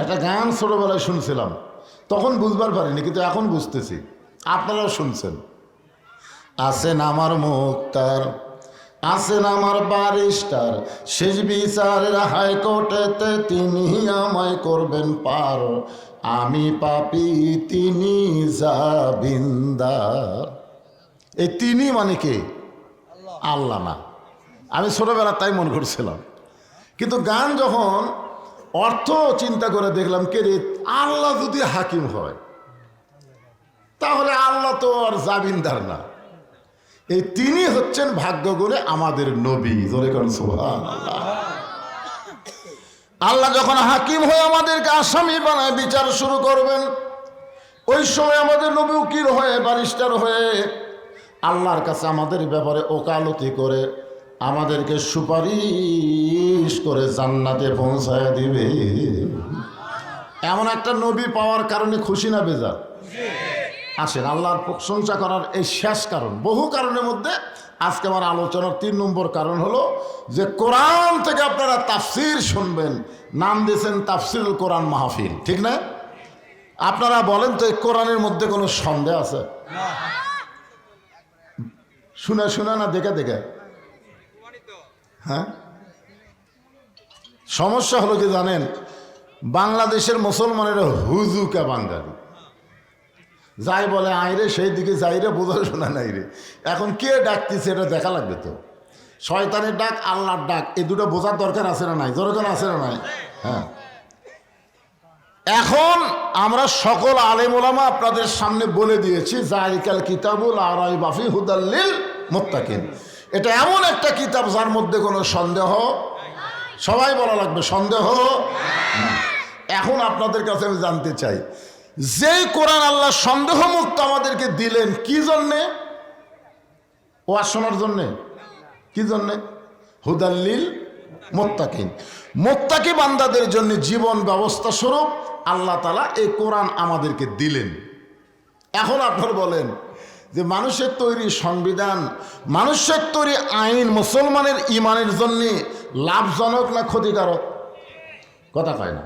একটা গান ছোটবেলায় শুনছিলাম, তখন বুঝবার পারিনি, কিন্তু এখন বুঝতেছি। আপনারাও শুনছেন। আছেন আমার মুক্তার, আছেন আমার ব্যারিস্টার, শেষ বিচারের হাইকোর্টেতে তিনি আমায় করবেন পার। আমি পাপী, তিনি জামিনদার। এই তিনি মানে কে? আল্লাহ না। আমি ছোটবেলা তাই মনে করছিলাম, কিন্তু গান যখন অর্থ চিন্তা করে দেখলাম, কে রে, আল্লাহ যদি হাকিম হয় তাহলে আল্লাহ তো আর জামিনদার না। এই তিনি হচ্ছেন ভাগ্য গুণে আমাদের নবী। জোরে করেন সুবহানাল্লাহ। আল্লাহ যখন হাকিম হয়ে আমাদেরকে আসামি বানায় বিচার শুরু করবেন, ওই সময় আমাদের নবী উকিল হয়ে, ব্যারিস্টার হয়ে আল্লাহর কাছে আমাদের ব্যাপারে ওকালতি করে আমাদেরকে সুপারিশ করে জান্নাতে পৌঁছায় দিবে। এমন একটা নবী পাওয়ার কারণে খুশি না বেজার? আসেন, আল্লাহর প্রশংসা করার এই শেষ কারণ, বহু কারণের মধ্যে আজকে আমার আলোচনার 3 নম্বর কারণ হলো যে কোরআন থেকে আপনারা তাফসির শুনবেন। নাম দিয়েছেন তাফসিরুল কোরআন মাহফিল, ঠিক না? আপনারা বলেন তো, এই কোরআনের মধ্যে কোনো সন্দেহ আছে? শুনে শুনে না দেখে দেখে? হ্যাঁ, সমস্যা হলো কি জানেন, বাংলাদেশের মুসলমানেরা হুজুকা বাঙালি, যাই বলে আইরে সেই দিকে যাই রে, বোঝা শোনা নাই রে। এখন কে ডাকতেছে এটা দেখা লাগবে তো। শয়তানের ডাক, আল্লাহর ডাক, এই দুটো বোঝার দরকার আছে না নাই? দরকার আছে না নাই? হ্যাঁ। এখন আমরা সকল আলেম ওলামা আপনাদের সামনে বলে দিয়েছি, যালিকাল কিতাবুল লা রাইবা ফিহি হুদাল লিল মুত্তাকিন। এটা এমন একটা কিতাব যার মধ্যে কোনো সন্দেহ, সবাই বলা লাগবে সন্দেহ। এখন আপনাদের কাছে আমি জানতে চাই, যেই কোরআন আল্লাহ সন্দেহ মুক্ত আমাদেরকে দিলেন, কি জন্যে? ওয়াজ শোনার জন্যে? কি জন্যে? হুদাল লিল মুত্তাকিন, মুত্তাকি বান্দাদের জন্য জীবন ব্যবস্থা স্বরূপ আল্লাহ তাআলা এই কোরআন আমাদেরকে দিলেন। এখন আপনারা বলেন যে মানুষের তৈরি সংবিধান, মানুষের তৈরি আইন মুসলমানের ইমানের জন্য লাভজনক না ক্ষতিকারক? কথা কয় না,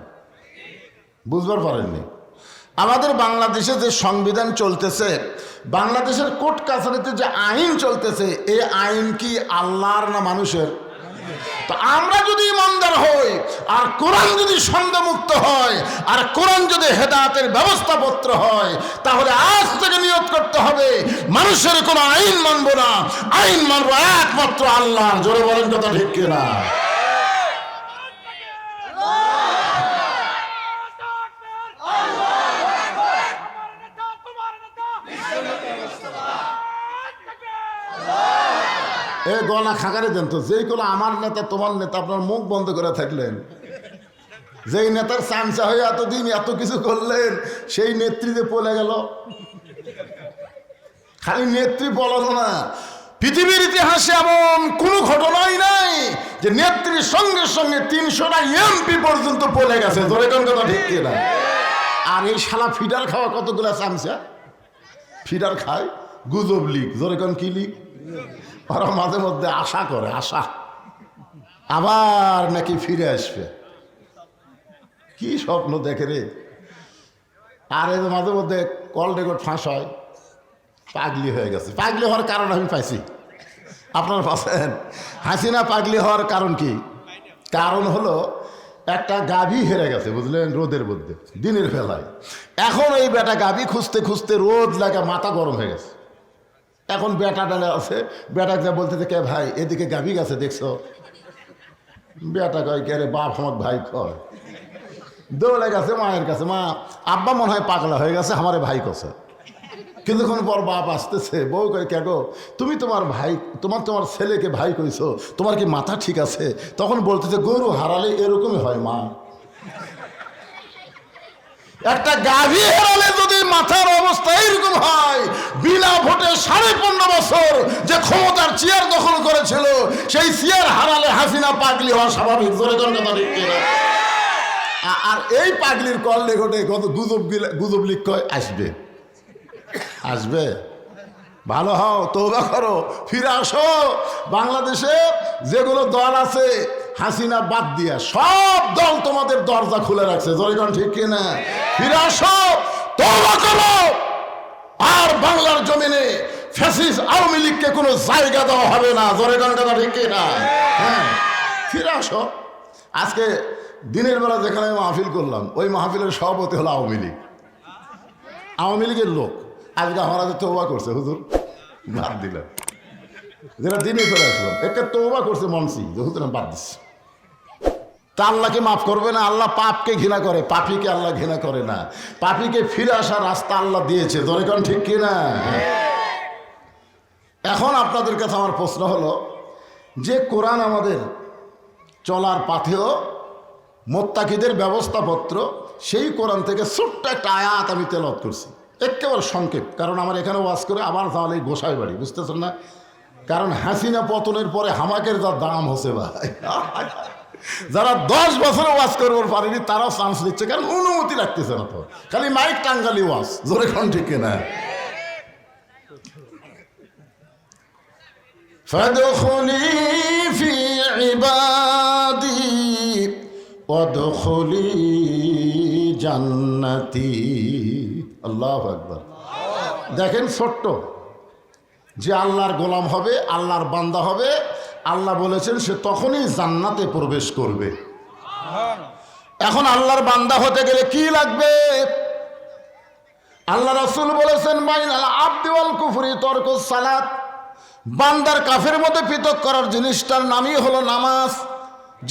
বুঝবার পারেননি। আমাদের বাংলাদেশে যে সংবিধান চলতেছে, বাংলাদেশের কোর্ট কাছারিতে যে আইন চলতেছে, এই আইন কি আল্লাহর না মানুষের? তো আমরা যদি ইমানদার হই, আর কোরআন যদি সন্দেহমুক্ত হয়, আর কোরআন যদি হেদায়েতের ব্যবস্থাপত্র হয়, তাহলে আজ থেকে নিয়ত করতে হবে মানুষের কোনো আইন মানবো না, আইন মানবো একমাত্র আল্লাহ। জোরে বলেন কথা ঠিক কিনা? এ গলা খাকারে দেন তো, যেই কোনো আমার নেতা তোমার নেতা, আপনার মুখ বন্ধ করে থাকলেন। যেই নেতার চামচা হয়ে এতদিন এত কিছু করলেন, সেই নেত্রী যে পলে গেল। খালি নেত্রী পলালো না, পৃথিবীর ইতিহাসে এমন কোনো ঘটনাই নাই যে নেত্রীর সঙ্গে সঙ্গে 300টা এমপি পর্যন্ত পলে গেছে। ধরে কোন কথা ঠিক কিনা? আর এই শালা ফিডার খাওয়া কতগুলা চামচা ফিডার খায়, গুজব লিগ। ধরে কোন কি লিগ? ওরা মাঝে মধ্যে আশা করে, আশা আবার নাকি ফিরে আসবে। কি স্বপ্ন দেখে রে। আর এই মাঝে মধ্যে কল রেকর্ড ফাঁস হয়, পাগলি হয়ে গেছে। পাগলি হওয়ার কারণ আমি পাইছি, আপনারা পাচ্ছেন? হাসিনা পাগলি হওয়ার কারণ কি? কারণ হলো একটা গাভী হেরে গেছে, বুঝলেন, রোদের মধ্যে দিনের বেলায়। এখন এই বেটা গাভী খুঁজতে খুঁজতে রোদ লাগা মাথা গরম হয়ে গেছে। এখন বেটা ডালে আছে, বেটাকে বলতেছে, কে ভাই এদিকে গাভী গেছে দেখছো? বেটা কয়, কে রে বাপ আমার ভাই কয়। দৌড়ে গেছে মায়ের কাছে, মা আব্বা মনে হয় পাগলা হয়ে গেছে, আমারে ভাই কছে। কিছুক্ষণ পর বাপ আসতেছে, বউ কয়, কে গো তুমি তোমার ভাই, তোমার ছেলেকে ভাই কইছো, তোমার কি মাথা ঠিক আছে? তখন বলতেছে, গরু হারালে এরকমই হয় মা। একটা গাভী হারালে যদি মাথার অবস্থা এরকম হয়, বিনা ভোটে 15.5 বছর যে ক্ষমতার চেয়ার দখল করেছিল, সেই চেয়ার হারালে হাসিনা পাগলি হওয়া স্বাভাবিক। জোরে কথা ঠিক কিনা? আর এই পাগলির কল রেকর্ডে কত গুজব লিখ কয় আসবে, আসবে। ভালো হও, তওবা করো, ফিরে আসো। বাংলাদেশে যেগুলো দল আছে, হাসিনা বাদ দিয়া সব দল তোমাদের দরজা খুলে রাখছে, জোরে ঠিক কিনা? ফিরে আসো, তওবা করো, আর বাংলার জমিনে ফ্যাসিস্ট আওয়ামী লীগকে কোনো জায়গা দেওয়া হবে না, জোরে কথা ঠিক কিনা? হ্যাঁ, ফিরে আসো। আজকে দিনের বেলা যেখানে মাহফিল করলাম, ওই মাহফিলের সভাপতি হলো আওয়ামী লীগ, আওয়ামী লীগের লোক। আজকে আমার হাতে তওবা করছে, হুজুর বাদ দিলাম, যেটা দিনে করে আসলাম, একটা তওবা করছে মনসি, হুজুর বাদ দিচ্ছে। তা আল্লাহকে মাফ করবে না? আল্লাহ পাপকে ঘৃণা করে, পাপীকে আল্লাহ ঘৃণা করে না। পাপীকে ফিরে আসার রাস্তা আল্লাহ দিয়েছে, জনগণ ঠিক কিনা? এখন আপনাদের কাছে আমার প্রশ্ন হলো যে কোরআন আমাদের চলার পাথেয় মোত্তাকিদের ব্যবস্থাপত্র, সেই কোরআন থেকে ছোট্ট একটা আয়াত আমি তেলাওয়াত করছি, একেবারে সংক্ষেপ, কারণ আমার এখানে ওয়াজ করে আবার তাহলে গোসাই বাড়ি, বুঝতেছেন না? কারণ হাসিনা পতনের পরে হামাকের যা দাম হচ্ছে ভাই, যারা 10 বছরে ওয়াজ করবার পারেনি তারাও চান্স দিচ্ছে, কারণ অনুমতি রাখতেছে না, তো খালি মাইক টাঙ্গালি ওয়াজ, জোরে কোন ঠিক কিনা? ফাদখুলি ফি ইবাদি ওয়াদখুলি জান্নাতি। আল্লাহু আকবার। দেখেন, ছোট্ট যে আল্লাহর গোলাম হবে, আল্লাহর বান্দা হবে, আল্লাহ বলেছেন সে তখনই জান্নাতে প্রবেশ করবে। এখন আল্লাহর বান্দা হতে গেলে কি লাগবে? আল্লাহ রাসূল বলেছেন বাইনাল আবদি ওয়াল কুফরি তরকুস সালাত। বান্দার কাফের মধ্যে পৃথক করার জিনিসটার নামই হলো নামাজ।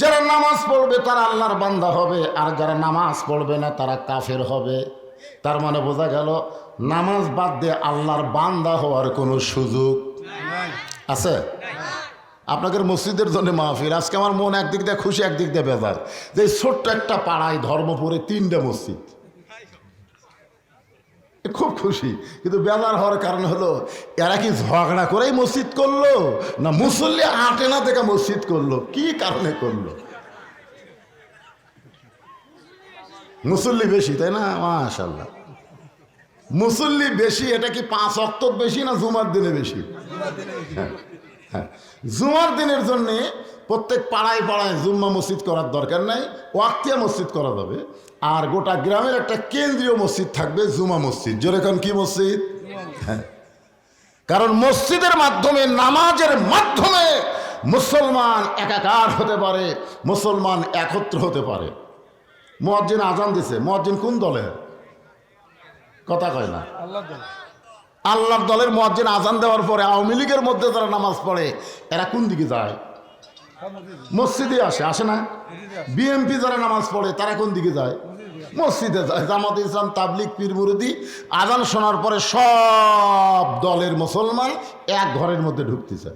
যারা নামাজ পড়বে তারা আল্লাহর বান্দা হবে, আর যারা নামাজ পড়বে না তারা কাফের হবে। তার মানে বোঝা গেল নামাজ বাদ দিয়ে আল্লাহর বান্দা হওয়ার কোনো সুযোগ আছে? আপনাদের মসজিদের জন্য মাহফিল, আজকে আমার মন একদিক দিয়ে খুশি, একদিক দিয়ে বেজার, যে ছোট্ট একটা পাড়ায় ধর্মপুরে 3টে মসজিদ, খুব খুশি। কিন্তু বেজার হওয়ার কারণ হলো এরা কি ঝগড়া করেই মসজিদ করলো, না মুসল্লি আটে না দেখে মসজিদ করলো? কি কারণে করলো? মুসল্লি বেশি, তাই না? মাশাআল্লাহ, মুসল্লি বেশি। এটা কি 5 ওয়াক্ত বেশি না জুমার দিনে বেশি? হ্যাঁ, জুমার দিনের জন্য প্রত্যেক পাড়ায় পাড়ায় জুম্মা মসজিদ করার দরকার নাই, ওয়াক্তিয়া মসজিদ করা যাবে। আর গোটা গ্রামের একটা কেন্দ্রীয় মসজিদ থাকবে, জুমা মসজিদ। যেরকম কি মসজিদ? হ্যাঁ, কারণ মসজিদের মাধ্যমে, নামাজের মাধ্যমে মুসলমান একাকার হতে পারে, মুসলমান একত্র হতে পারে। মুয়াজ্জিন আজান দিছে, মুয়াজ্জিন কোন দলের? কথা কয় না। আল্লাহর দলের মুয়াজ্জিন আজান দেওয়ার পরে আওয়ামী লীগের মধ্যে যারা নামাজ পড়ে এরা কোন দিকে যায়? মসজিদে আসে না? বিএমপি যারা নামাজ পড়ে তারা কোন দিকে যায়? মসজিদে যায়। জামাত ইসলাম, তাবলিগ, পীর মুরিদি আজান শোনার পরে সব দলের মুসলমান এক ঘরের মধ্যে ঢুকতেছে।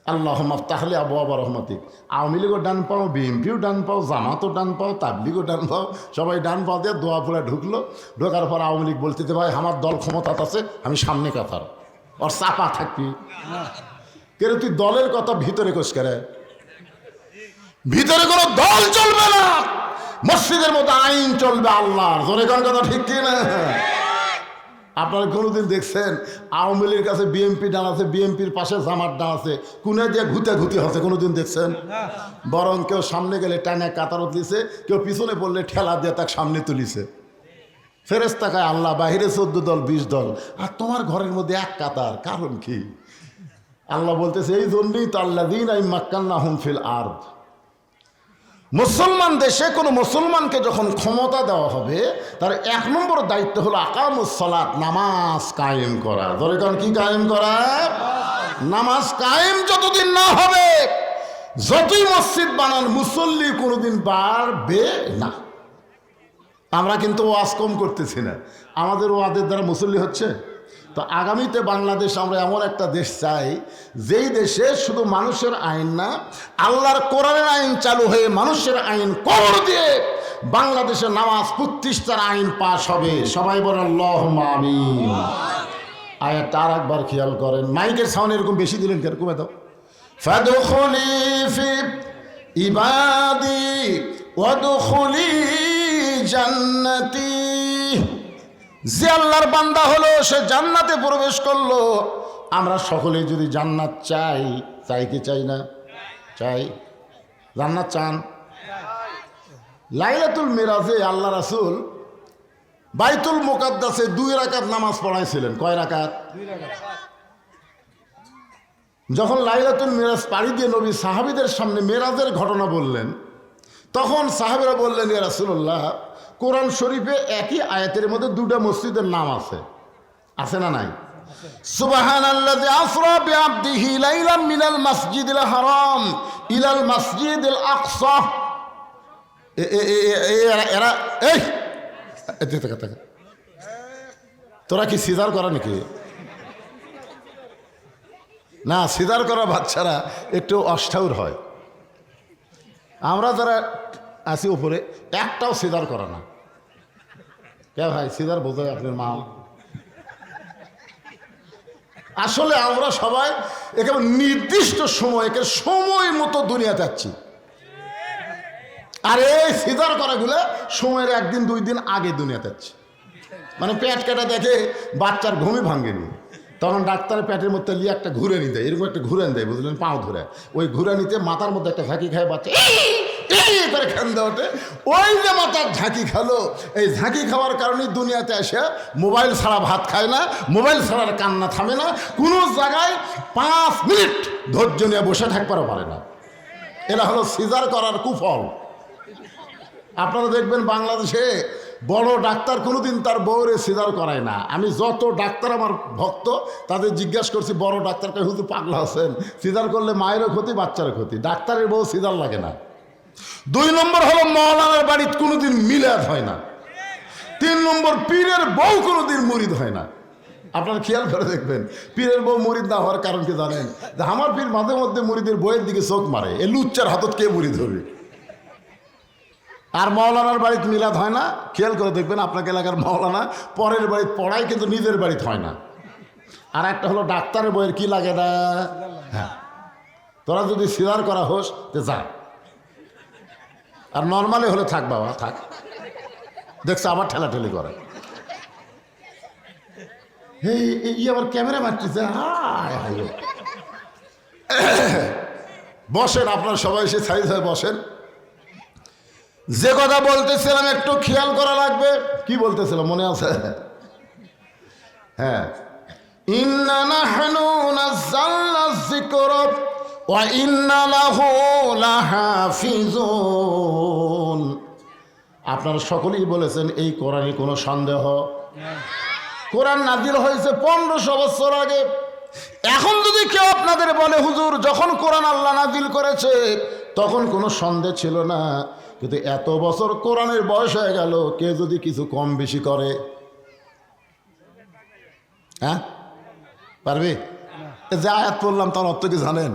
আল্লাহুম্মা আফতাহলি আবওয়াবা রাহমাতিক। আওয়ামী লীগও ডান পাও, বিএমপিও ডান পাও, জামাতও ডান পাও, তাবলিগও ডান পাও, সবাই ডান পাও দিয়ে দোয়া পড়ে ঢুকলো। ঢোকার পর আওয়ামী লীগ বলতে ভাই আমার দল ক্ষমতা আছে, আমি সামনে কাতার, ওর চাপা থাকবি। কেন তুই দলের কথা ভিতরে কোষ করে? ভিতরে কোনো দল চলবে না, মসজিদের মতো আইন চলবে আল্লাহর। জোরে কোন কথা ঠিক কি না? আপনারা কোনোদিন দেখছেন আওয়ামী লীগের কাছে বিএমপি ডান আছে, বিএমপির পাশে জামাত ডান আছে, কোনে দিয়ে ঘুতে হচ্ছে? কোনোদিন দেখছেন? বরং কেউ সামনে গেলে টানে কাতারত দিছে, কেউ পিছনে পড়লে ঠেলা দিয়ে তাকে সামনে তুলিছে। ফেরেশতা কয় আল্লাহ বাহিরে 14 দল 20 দল, আর তোমার ঘরের মধ্যে এক কাতার, কারণ কি? আল্লাহ বলতেছে এই জন্যই তো আল্লাযীনা মাক্কান্নাহুম ফিল আরদ। মুসলমান দেশে কোনো মুসলমানকে যখন ক্ষমতা দেওয়া হবে তার 1 নম্বর দায়িত্ব হলো আকামুস সালাত, নামাজ কায়েম করা। ধরে কারণ কি কায়েম করা? নামাজ কায়েম যতদিন না হবে, যতই মসজিদ বানান মুসল্লি কোনোদিন বাড়বে না। আমরা কিন্তু ওয়াজ কম করতেছি না, আমাদের ওয়াজের দ্বারা মুসল্লি হচ্ছে। তো আগামীতে বাংলাদেশ আমরা এমন একটা দেশ চাই যেই দেশে শুধু মানুষের আইন না, আল্লাহর কোরআনের আইন চালু হয়ে মানুষের আইন কবর দিয়ে বাংলাদেশে নামাজ প্রতিষ্ঠার আইন পাশ হবে। সবাই বলেন আল্লাহুম্মা আমিন। আয়াতটা আর একবার খেয়াল করেন, মাইকের সাউন্ড এরকম বেশি দিলেন কেন? কমে দাও। ফাদখুলি ফি ইবাদি ওয়াদখুলি জান্নাতি। যে আল্লাহর বান্দা হলো সে জান্নাতে প্রবেশ করলো। আমরা সকলে যদি জান্নাত চাই, চাই কি চাই না? চাই। জান্নাত চান? লাইলাতুল মিরাজে আল্লাহ রাসূল বাইতুল মুকাদ্দাসে 2 রাকাত নামাজ পড়াইছিলেন। কয় রাকাত? 2 রাকাত। যখন লাইলাতুল মিরাজ পাড়ি দিয়ে নবী সাহাবীদের সামনে মেরাজের ঘটনা বললেন, তখন সাহাবীরা বললেন, ইয়া রাসূলুল্লাহ, কোরআন শরীফে একই আয়াতের মধ্যে 2টা মসজিদের নাম আছে। আছে না নাই? সুবহানাল্লাযী আসরা বিআবদিহি লাইলাম মিনাল মাসজিদিল হারাম ইলাল মাসজিদিল আকসা। এরা এই তোরা কি সিজার করা নাকি? না, সিজার করা বাচ্চারা একটু অষ্টাউর হয়। আমরা যারা আছি উপরে একটাও সিজার করা না। কে ভাই সিজার বোঝায় আপনার মা? আসলে আমরা সবাই একেবারে নির্দিষ্ট সময় মতো দুনিয়া যাচ্ছি। আর এই সিজার করাগুলো সময়ের 1 দিন 2 দিন আগে দুনিয়া যাচ্ছে। মানে পেট কাটা দেখে বাচ্চার ঘুমই ভাঙেনি, তখন ডাক্তারের পেটের মধ্যে নিয়ে একটা ঘুরে নিতে, এরকম একটা ঘুরে দেয়, বুঝলেন, পাও ধরে। ওই ঘুরে নিতে মাথার মধ্যে একটা ঝাঁকি খায় বাচ্চা করে খেন্দা ওঠে। ওই যে মাথার ঝাঁকি খালো, এই ঝাঁকি খাওয়ার কারণে দুনিয়াতে এসে মোবাইল ছাড়া ভাত খায় না, মোবাইল ছাড়ার কান্না থামে না, কোনো জায়গায় 5 মিনিট ধৈর্য নিয়ে বসে থাকতে পারে না। এরা হলো সিজার করার কুফল। আপনারা দেখবেন বাংলাদেশে বড় ডাক্তার কোনোদিন তার বউরে সিজার করায় না। আমি যত ডাক্তার আমার ভক্ত তাদের জিজ্ঞাসা করছি, বড় ডাক্তারকে হুজুর পাগলা আছেন, সিজার করলে মায়েরও ক্ষতি বাচ্চারও ক্ষতি, ডাক্তারের বউ সিজার লাগে না। 2 নম্বর হলো মওলানার বাড়িতে কোনোদিন মিলাদ হয় না। 3 নম্বর পীরের বউ কোনোদিন মুরিদ হয় না। আপনারা খেয়াল করে দেখবেন, পীরের বউ মুরিদ না হওয়ার কারণ কি জানেন? যে আমার পীর মাঝে মধ্যে মুরিদের বইয়ের দিকে চোখ মারে, এ লুচ্চার হাতত কে মুরিদ হবে। আর মওলানার বাড়িতে মিলাদ হয় না। খেয়াল করে দেখবেন আপনাকে এলাকার মওলানা পরের বাড়িতে পড়ায়, কিন্তু নিজের বাড়িতে হয় না। আর একটা হলো ডাক্তারের বইয়ের কি লাগে না। হ্যাঁ, তোরা যদি সিজার করা হোস তো যা, আর নর্মালি হলে থাক বাবা থাক। দেখছে আবার ঠেলাঠেলি করে, এই আবার ক্যামেরা মারতেছে। হায় হায়, বসেন আপনারা সবাই এসে সাইজ হয়ে বসেন। যে কথা বলতেছিলাম একটু খেয়াল করা লাগবে। কি বলতেছিলাম মনে আছে? হ্যাঁ, ইন্না নাহনু নাযালনা যিকরা ওয়া ইন্না লাহু লাহাফিজুন। আপনারা সকলেই বলেছেন এই কোরআনে কোনো সন্দেহ। কোরআন নাজিল হয়েছে 1500 বছর আগে। এখন যদি কেউ আপনাদের বলে হুজুর যখন কোরআন আল্লাহ নাজিল করেছে তখন কোনো সন্দেহ ছিল না, কিন্তু এত বছর কোরআনের বয়স হয়ে গেল, কে যদি কিছু কম বেশি করে, হ্যাঁ পারবে? যে আয়াত পড়লাম তার অর্থ কি জানেন?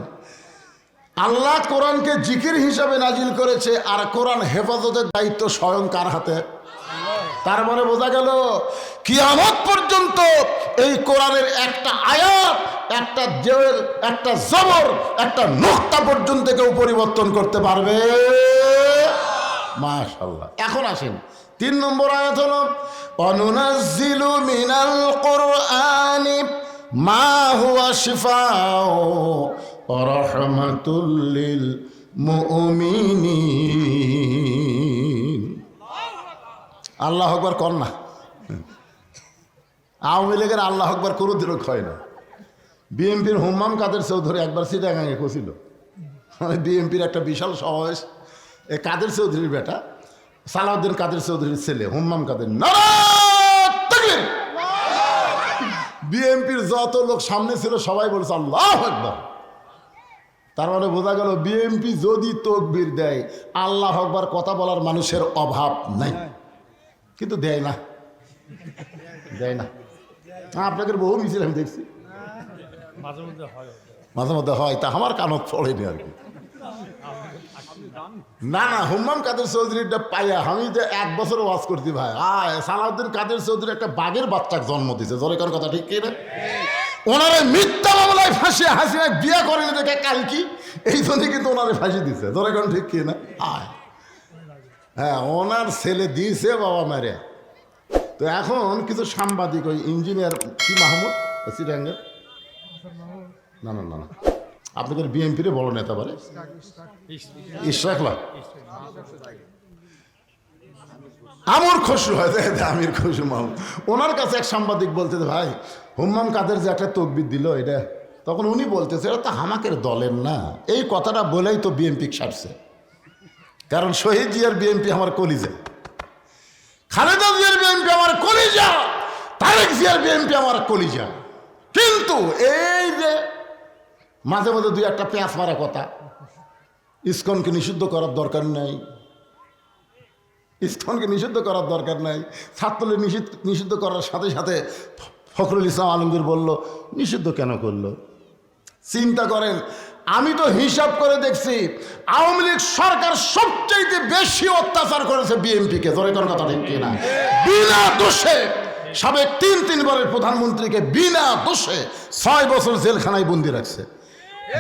আল্লাহ কোরআনকে জিকির হিসাবে নাজিল করেছে, আর কোরআন হেফাজতের দায়িত্ব স্বয়ং কার হাতে? তার মানে বোঝা গেল কিয়ামত পর্যন্ত এই কোরআনের একটা আয়াত, একটা জেল, একটা জবর, একটা নুকতা পর্যন্ত কেউ পরিবর্তন করতে পারবে? মাশাআল্লাহ। এখন আসেন 3 নম্বর আয়াত হলো অনুনাজ্জিলু মিনাল কুরআনি মা হুয়া শিফাউ ওয়া রাহমাতুল লিল মুমিনিন। আল্লাহু আকবার কর না। আওয়ামী লীগের আল্লাহু আকবার কোনো দিনও হয় না। বিএনপির হুম্মাম কাদের চৌধুরী একবার চিটাগাঙে কছিল, বিএনপির একটা বিশাল সমাবেশ, এই কাদের চৌধুরীর বেটা সালাউদ্দিন কাদের চৌধুরীর ছেলে হুম্মাম কাদের, বিএনপির যত লোক সামনে ছিল সবাই বলেছে আল্লাহু আকবার। তার মানে বোঝা গেল বিএনপি যদি তাকবীর দেয় আল্লাহু আকবার কথা বলার মানুষের অভাব নাই, কিন্তু দেয় না, দেয় না। আপনাদের বহু মিছিল আমি দেখছি, মাঝে মধ্যে হয়, তা আমার কানত পড়েনি আর কি। না না, হুম্মাম কাদের চৌধুরীটা পাইয়া আমি যে 1 বছর ওয়াজ করছি ভাই। সালাউদ্দিন কাদের চৌধুরী একটা বাঘের বাচ্চাকে জন্ম দিছে, জোরে কোন কথা ঠিক কি না? ওনারে মিথ্যা মামলায় ফাঁসি হাসিনা বিয়ে করেনি দেখে কাল কি, এই জন্য কিন্তু ওনারে ফাঁসি দিছে, জোরে কোন ঠিক কি না? হ্যাঁ, ওনার ছেলে দিয়েছে বাবা মারে। তো এখন কিছু সাংবাদিক, ওই ইঞ্জিনিয়ার কি মাহমুদ চিরাঙ্গের, না না না না আপনাদের বিএনপির বড় নেতা বলে ইশরাকলা আমর খসরু হয় আমির খসরু মাহমুদ, ওনার কাছে এক সাংবাদিক বলতেছে ভাই হুম্মাম কাদের যে একটা তকবির দিল এটা, তখন উনি বলতেছে এটা তো হামাকের দলের না। এই কথাটা বলেই তো বিএনপি ছাড়ছে, কারণ শহীদ জিয়ার বিএনপি আমার কলিজা, খালেদা জিয়ার বিএনপি আমার কলিজা, তারেক জিয়ার বিএনপি আমার কলিজা। কিন্তু এই যে মাঝে মাঝে দুই একটা পেঁয়াজ মারা কথা, ইসকনকে নিষিদ্ধ করার দরকার নাই, ইসকনকে নিষিদ্ধ করার দরকার নাই, ছাত্রলীগ নিষিদ্ধ করার সাথে সাথে ফখরুল ইসলাম আলমগীর বলল নিষিদ্ধ কেন করলো? চিন্তা করেন, আমি তো হিসাব করে দেখছি আওয়ামী লীগ সরকার সবচাইতে বেশি অত্যাচার করেছে বিএনপিকে, ধরে কোন কথা ঠিক কিনা? বিনা দোষে সাবেক তিনবারের প্রধানমন্ত্রীকে বিনা দোষে 6 বছর জেলখানায় বন্দি রাখছে,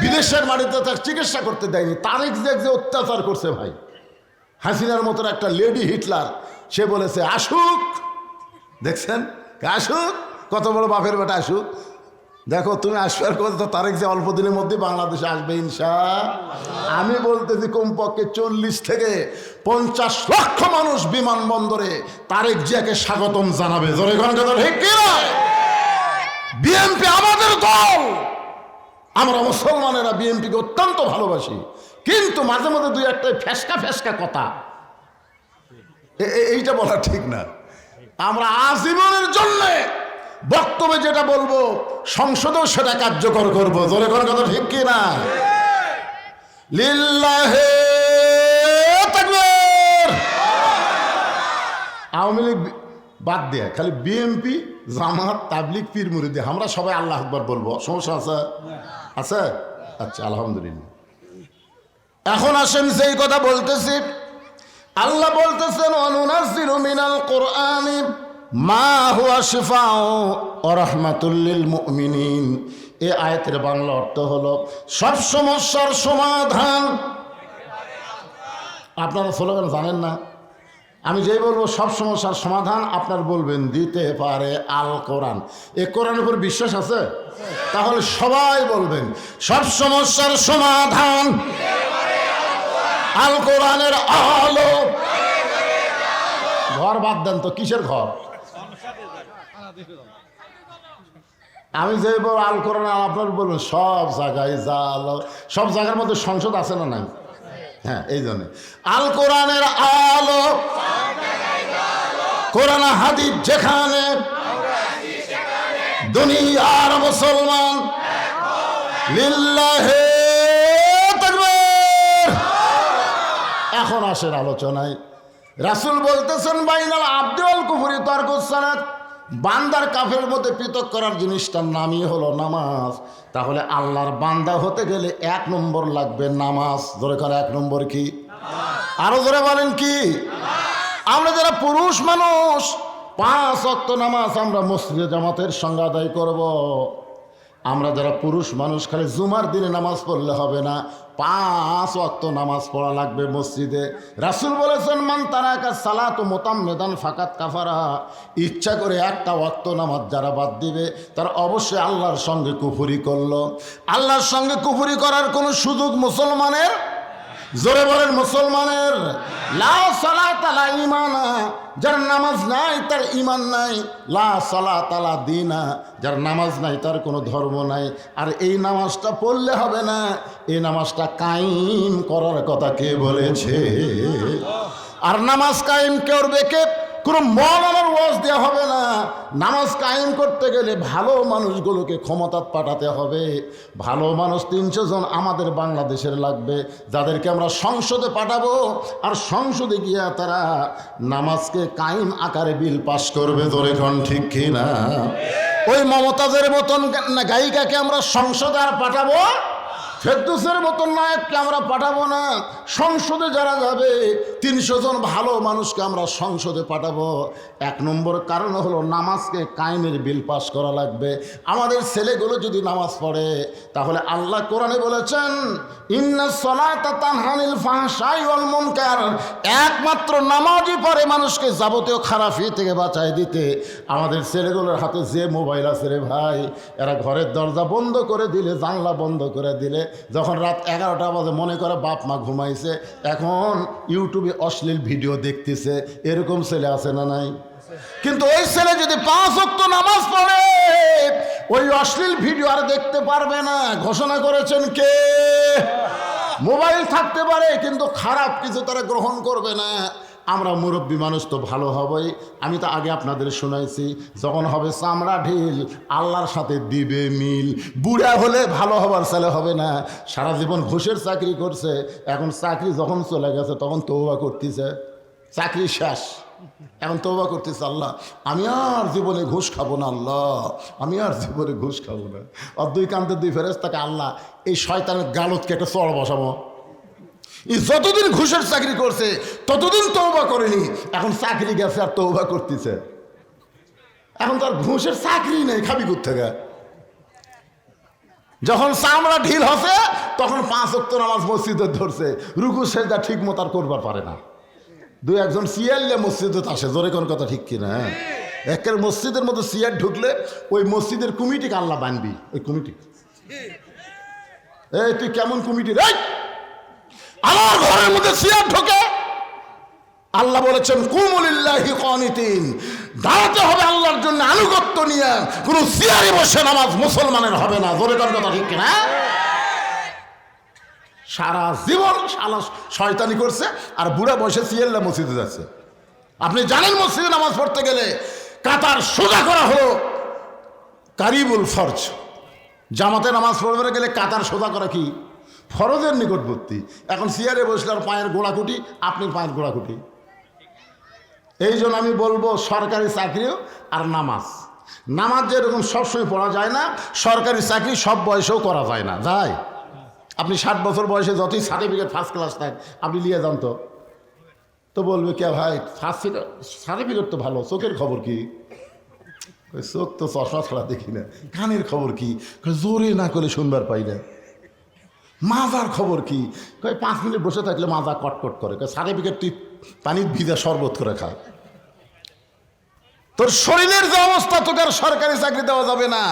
বিদেশের মাটিতে তার চিকিৎসা করতে দেয়নি। তারেক যে অত্যাচার করছে ভাই, হাসিনার মতন একটা লেডি হিটলার, সে বলেছে আসুক, দেখছেন আসুক, কত বড় বাপের বেটা আসুক, দেখো তুমি আসবার কথা, তারেক যে অল্প দিনের মধ্যে বাংলাদেশে আসবে ইনশাআল্লাহ। আমি বলতেছি কমপক্ষে 40 থেকে 50 লক্ষ মানুষ বিমানবন্দরে তারেক জিয়াকে স্বাগতম জানাবে। জোরে কথা ঠিক কিনা? বিএনপি আমাদের দল, আমরা মুসলমানেরা বিএনপিকে অত্যন্ত ভালোবাসি, কিন্তু মাঝে মাঝে দুই একটা ফেসকা কথা এইটা বলা ঠিক না। আমরা আজীবনের জন্য বক্তব্যে যেটা বলবো সংসদেও সেটা কার্যকর করবো। জোরে করে কথা ঠিক কিনা? লিল্লাহে তাকবীর। আওয়ামী লীগ বাদ দেয়া খালি বিএনপি, জামাত, তাবলিগ, পীর মুরিদি, আমরা সবাই আল্লাহু আকবার বলবো, সমস্যা আছে? আছে? আচ্ছা আলহামদুলিল্লাহ। এখন আসেন যেই কথা বলতেছি, আল্লাহ বলতেছেন অনুনাজ্জিলু মিনাল কুরআনি মা হুয়া শিফাউ ওয়া রাহমাতুল লিল মুমিনিন। এই আয়াতের বাংলা অর্থ হলো সব সমস্যার সমাধান। আপনারা স্লোগান জানেন না? আমি যেই বলবো সব সমস্যার সমাধান, আপনার বলবেন দিতে পারে আল কোরআন। এই কোরআনের উপর বিশ্বাস আছে? তাহলে সবাই বলবেন সব সমস্যার সমাধান আল কোরআনের আলো। ঘর বাদ দেন তো, কিসের ঘর? আমি যে বল আল কোরআন, আপনার বলবেন সব জায়গায় জাল। সব জায়গার মধ্যে সংসদ আছে না নাই? হ্যাঁ, এই জন্য আল কোরআনের আলো, কোরআন হাদিস যেখানে, দুনিয়ার মুসলমান লিল্লাহে তাকবীর। এখন আসেন আলোচনায়। রাসূল বলতেছেন বাইনাল আবদি ওয়াল কুফরি তারকুস সালাত, বান্দার কাফের মধ্যে পৃথক করার জিনিসটার নামই হলো নামাজ। তাহলে আল্লাহর বান্দা হতে গেলে 1 নম্বর লাগবে নামাজ। ধরে করে 1 নম্বর কি? আরো জোরে বলেন কি? আমরা যারা পুরুষ মানুষ 5 ওয়াক্ত নামাজ আমরা মসজিদে জামাতের সঙ্গে আদায় করব। আমরা যারা পুরুষ মানুষ খালি জুমার দিনে নামাজ পড়লে হবে না, 5 ওয়াক্ত নামাজ পড়া লাগবে মসজিদে। রাসূল বলেছেন মান তারাকা সালাতু মুতাম্মিদান ফাকাত কাফারা। ইচ্ছা করে একটা ওয়াক্ত নামাজ যারা বাদ দিবে তার অবশ্যই আল্লাহর সঙ্গে কুফরি করলো। আল্লাহর সঙ্গে কুফরি করার কোনো সুযোগ মুসলমানের, জোরে বলেন মুসলমানের, লা সালাতা লা ঈমানা, যার নামাজ নাই তার ঈমান নাই, লা সালাতা লা দীনা, যার নামাজ নাই তার কোনো ধর্ম নাই। আর এই নামাজটা পড়লে হবে না, এই নামাজটা কায়েম করার কথা কে বলেছে? আর নামাজ কায়েম করবে কে? কোনো মৌলানার ওয়াজ দেওয়া হবে না। নামাজ কায়েম করতে গেলে ভালো মানুষগুলোকে ক্ষমতা পাঠাতে হবে। ভালো মানুষ 300 জন আমাদের বাংলাদেশের লাগবে, যাদেরকে আমরা সংসদে পাঠাবো। আর সংসদে গিয়া তারা নামাজকে কায়েম আকারে বিল পাস করবে। ধরে কোন ঠিক কিনা? ওই মমতাজের মতন গায়িকাকে আমরা সংসদে আর পাঠাবো? ফেরদৌসের মতন নায়ককে আমরা পাঠাবো না। সংসদে যারা যাবে 300 জন ভালো মানুষকে আমরা সংসদে পাঠাবো। 1 নম্বর কারণ হলো নামাজকে কায়েমের বিল পাস করা লাগবে। আমাদের ছেলেগুলো যদি নামাজ পড়ে, তাহলে আল্লাহ কোরআনে বলেছেন ইন্নাস সালাতা তানহা আনিল ফাহশাই ওয়াল মুনকার, একমাত্র নামাজই পারে মানুষকে যাবতীয় খারাপি থেকে বাঁচায় দিতে। আমাদের ছেলেগুলোর হাতে যে মোবাইল আছে রে ভাই, এরা ঘরের দরজা বন্ধ করে দিলে, জানলা বন্ধ করে দিলে যখন রাত 11টা বাজে মনে করে বাপ মা ঘুমাইছে, এখন ইউটিউবে অশ্লীল ভিডিও দেখতেছে। এরকম ছেলে আছে না নাই? কিন্তু ওই ছেলে যদি 5 ওয়াক্ত নামাজ পড়ে ওই অশ্লীল ভিডিও আর দেখতে পারবে না। ঘোষণা করেছেন কে? মোবাইল থাকতে পারে কিন্তু খারাপ কিছু তারা গ্রহণ করবে না। আমরা মুরব্বী মানুষ তো ভালো হবেই। আমি তো আগে আপনাদের শোনাইছি, যখন হবে চামড়া ঢিল আল্লাহর সাথে দিবে মিল। বুড়া হলে ভালো হবার ছেলে হবে না। সারা জীবন ঘুষের চাকরি করছে, এখন চাকরি যখন চলে গেছে তখন তওবা করতেছে। চাকরি শেষ, এখন তওবা করতেছে, আল্লাহ আমি আর জীবনে ঘুষ খাবো না, আল্লাহ আমি আর জীবনে ঘুষ খাবো না। আর 2 কান্তে 2 ফেরেশতাকে আল্লাহ এই শয়তানের গালতকে একটা চড় বসাবো। যতদিন ঘুষের চাকরি করছে ততদিন তওবা করেনি, এখন চাকরি গেছে আর তওবা করতেছে। এখন তার ঘুষের চাকরি নেই, খাবি কোত্থেকে? যখন চামড়া ঢিল হচ্ছে তখন 5 ওয়াক্ত নামাজ মসজিদে ধরছে, রুকু সেজদা ঠিক মতো আর করবার পারে না। 2-1জন সিয়ারলে মসজিদে আসে, জোরে কোন কথা ঠিক কিনা? একের মসজিদের মধ্যে সিয়ার ঢুকলে ওই মসজিদের কমিটিকে আল্লাহ বানবি। ওই কমিটি, এই তুই কেমন কমিটি রে? আমার ঘরের মধ্যে সিয়ার ঢোকে, আল্লাহ বলেছেন কুমুলিল্লাহি কানিতিন, দাঁড়াতে হবে আল্লাহর জন্য আনুগত্য নিয়ে। কোনো সিয়ারে বসে নামাজ মুসলমানের হবে না। জোরে কোন কথা ঠিক কিনা? সারা জীবন শালা শয়তানি করছে আর বুড়া বয়সে সিয়াল্লা মসজিদে যাচ্ছে। আপনি জানেন মসজিদে নামাজ পড়তে গেলে কাতার সোজা করা হলো কারিবুল ফরজ। জামাতে নামাজ পড়তে গেলে কাতার সোজা করা কি ফরজের নিকটবর্তী। এখন সিয়ারে বসলে আর পায়ের গোড়াকুটি, আপনি পায়ের গোড়াকুটি। এই জন্য আমি বলবো সরকারি চাকরিও আর নামাজ যেরকম সবসময় পড়া যায় না, সরকারি চাকরি সব বয়সেও করা যায় না। যায়, আপনি 60 বছর বয়সে যতই সার্টিফিকেট ফার্স্ট ক্লাস থাক আপনি নিয়ে যান, তো বলবে কে ভাই ফার্স্ট সার্টিফিকেট তো ভালো, চোখের খবর কি? চোখ তো চশমা ছাড়া দেখি না। কানের খবর কি? জোরে না করে শুনবার পাই না। মাজার খবর কি? 5 মিনিট বসে থাকলে মাজা কটকট করে। সার্টিফিকেট তুই পানির ভিজা শরবত করে খা। তোর শরীরের যে অবস্থা, তোকে আর সরকারি চাকরি দেওয়া যাবে না।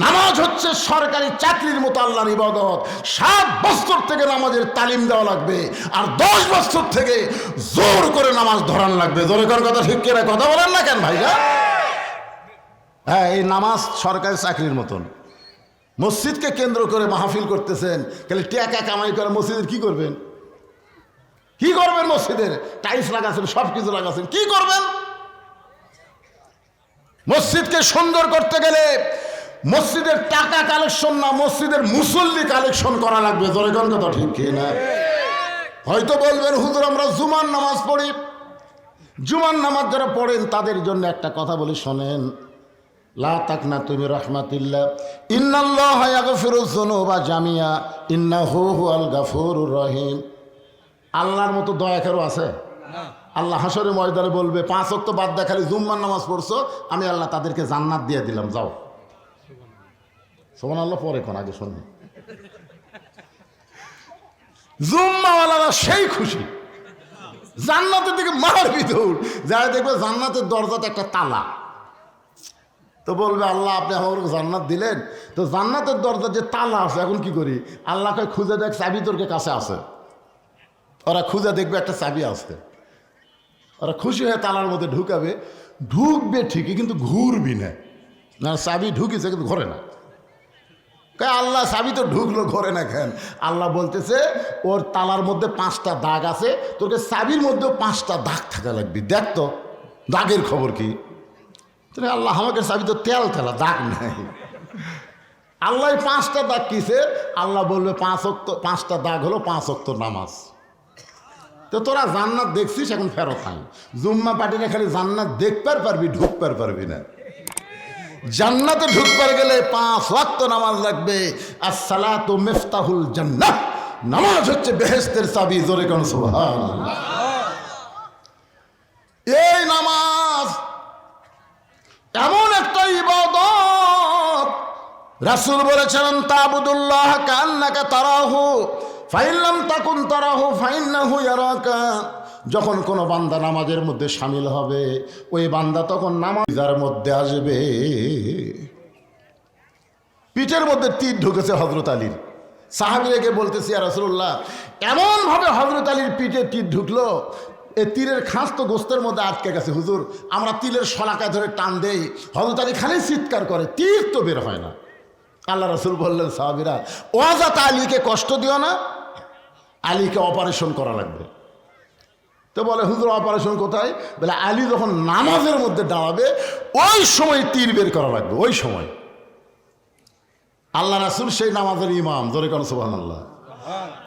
নামাজ হচ্ছে সরকারি চাকরির মতো আল্লাহর ইবাদত। 7 বছর থেকে নামাজের তালিম দেওয়া লাগবে, আর 10 বছর থেকে জোর করে নামাজ ধরান লাগবে। জোরে করার কথা ঠিক করে কথা বলেন না কেন ভাইরা? হ্যাঁ, এই নামাজ সরকারি চাকরির মতন। মসজিদকে কেন্দ্র করে মাহফিল করতেছেন, খালি টাকা কামাই করে মসজিদের কি করবেন? কি করবেন? মসজিদের টাইলস লাগাচ্ছেন, সব কিছু লাগাচ্ছেন, কি করবেন? মসজিদকে সুন্দর করতে গেলে মসজিদের টাকা কালেকশন না, মসজিদের মুসল্লি কালেকশন করা লাগবে। জোরে কোন কথা ঠিক কিনা? হয়তো বলবেন হুজুর আমরা জুমার নামাজ পড়ি। জুমার নামাজ যারা পড়েন তাদের জন্য একটা কথা বলি, শোনেন। লা তাকনাতু মির রাহমাতিল্লাহ, ইন্নাল্লাহা ইয়াগফিরুয যুনুবা জামিয়া, ইন্নাহু হুয়াল গাফুরুর রহিম। আল্লাহর মতো দয়াকারও আছে? আল্লাহ হাসরে ময়দানে বলবে 5 ওয়াক্ত বাদ দিয়ে খালি জুম্মার নামাজ পড়ছো, আমি আল্লাহ তাদেরকে জান্নাত দিয়ে দিলাম, যাও। সুবহানাল্লাহ। পরে কোন আগে শুনুন, জুম্মাওয়ালারা সেই খুশি, জান্নাতের দিকে মারবি দৌড়। যারা দেখবে জান্নাতের দরজাতে একটা তালা, তো বলবে আল্লাহ আপনি আমাকে জান্নাত দিলেন, তো জান্নাতের দরজা যে তালা আছে এখন কি করি? আল্লাহকে খুঁজে দেখ, চাবি তোর কাছে আছে। ওরা খুঁজে দেখবে একটা চাবি আছে, ওরা খুশি হয়ে তালার মধ্যে ঢুকবে ঠিকই, কিন্তু ঘুরবি না। চাবি ঢুকিছে কিন্তু ঘরে না। আল্লাহ চাবি তো ঢুকলো, ঘরে না কেন? আল্লাহ বলতেছে ওর তালার মধ্যে 5টা দাগ আছে, তোকে চাবির মধ্যেও 5টা দাগ থাকা লাগবে। দেখ তো দাগের খবর কি? আল্লাহ আমাকে চাবি তো তেল তেলা, দাগ নাই। আল্লাহ 5টা দাগ কিসে? আল্লাহ বলবে 5টা দাগ হলো 5 ওয়াক্ত নামাজ। তো তোরা জান্নাত দেখছিস, এখন ফেরত আই। জুম্মা পার্টিরা খালি জান্নাত দেখবার পারবি, ঢুকবার পারবি না। জান্নাতে ঢুকবার গেলে 5 ওয়াক্ত নামাজ লাগবে। আসসালাতু মিফতাহুল জান্নাহ, নামাজ হচ্ছে বেহেশতের চাবি। জোরে কোন সুবহানাল্লাহ। এই নামাজ এমন একটা ইবাদত, রাসূল বলেছেন তাবুদুল্লাহ কান্নাকা তারাহু ফাইন লাম তাকুন তারাহু ফাইন্নাহু ইয়ারাকা। যখন কোনো বান্দা নামাজের মধ্যে শামিল হবে, ওই বান্দা তখন নামাজের মধ্যে আসবে। পিঠের মধ্যে তীর ঢুকেছে হযরত আলীর, সাহাবীরাকে বলতেছি ইয়া রাসূলুল্লাহ, এমনভাবে হযরত আলীর পিঠে তীর ঢুকলো, এই তীরের খাঁজ তো গোস্তের মধ্যে আটকে গেছে হুজুর, আমরা তীরের শলাকা ধরে টান দেই, হযরত আলী খালি চিৎকার করে, তীর তো বের হয় না। আল্লাহ রাসূল বললেন, সাহাবীরা ওয়াজাত আলীকে কষ্ট দিও না, আলীকে অপারেশন করা লাগবে। তো বলে হুজুর অপারেশন কোথায়? বলে আলী যখন নামাজের মধ্যে দাঁড়াবে ওই সময় তীর বের করা লাগবে, ওই সময়। আল্লাহ রাসূল সেই নামাজের ইমাম, জোরে কোন সুবহানাল্লাহ।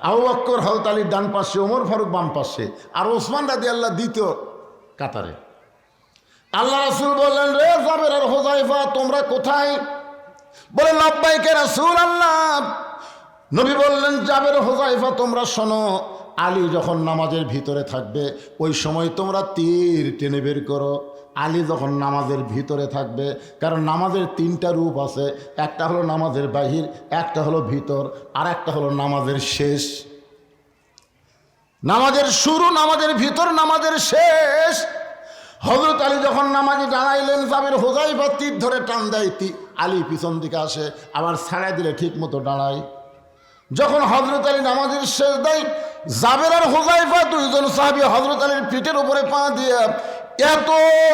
আবু বকর হযরত আলীর ডান পাশে, ওমর ফারুক বাম পাশে, আর ওসমান রাদিয়াল্লাহু দ্বিতীয় কাতারে। আল্লাহ রাসূল বললেন, রে জাবের আর হুযায়ফা তোমরা কোথায়? বলে লাব্বাইকে রাসূলুল্লাহ। নবী বললেন, জাবের হুযায়ফা তোমরা শোনো, আলী যখন নামাজের ভিতরে থাকবে ওই সময় তোমরা তীর টেনে বের করো। আলী যখন নামাজের ভিতরে থাকবে, কারণ নামাজের তিনটা রূপ আছে, একটা হলো নামাজের বাহির, একটা হলো ভিতর, আর একটা হলো নামাজের শেষ। নামাজের শুরু, নামাজের ভিতর, নামাজের শেষ। হযরত আলী যখন নামাজে দাঁড়াইলেন, জাবের হুযায়ফা তীর ধরে টান দেয়, আলী পিছন দিকে আসে, আবার ছাড়া দিলে ঠিক মতো দাঁড়ায়। যখন হযরত আলী নামাজের শেষ দেয়, জাবের আর হুযায়ফা দুইজন সাহাবী হযরত আলীর পিঠের উপরে পা দিয়ে এত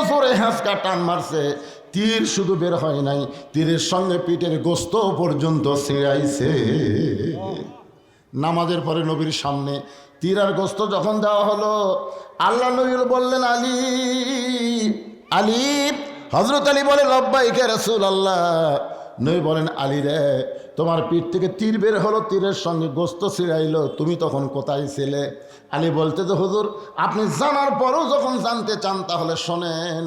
জোরে হ্যাঁচকা টান মারছে, তীর শুধু বের হয় নাই, তীরের সঙ্গে পিঠের গোস্ত পর্যন্ত ছিঁড়াইছে। নামাজের পরে নবীর সামনে তীর আর গোস্ত যখন দেওয়া হলো, আল্লাহ নবী বললেন, আলী আলী। হযরত আলী বলে, লাব্বাইকা রাসূলুল্লাহ। নবী বলেন, আলী রে, তোমার পিঠ থেকে তীর বের হলো, তীরের সঙ্গে গোস্ত ছিঁড়াইলো, তুমি তখন কোথায় ছিলে? আলী বলতে, যে হুজুর আপনি জানার পরও যখন জানতে চান তাহলে শোনেন,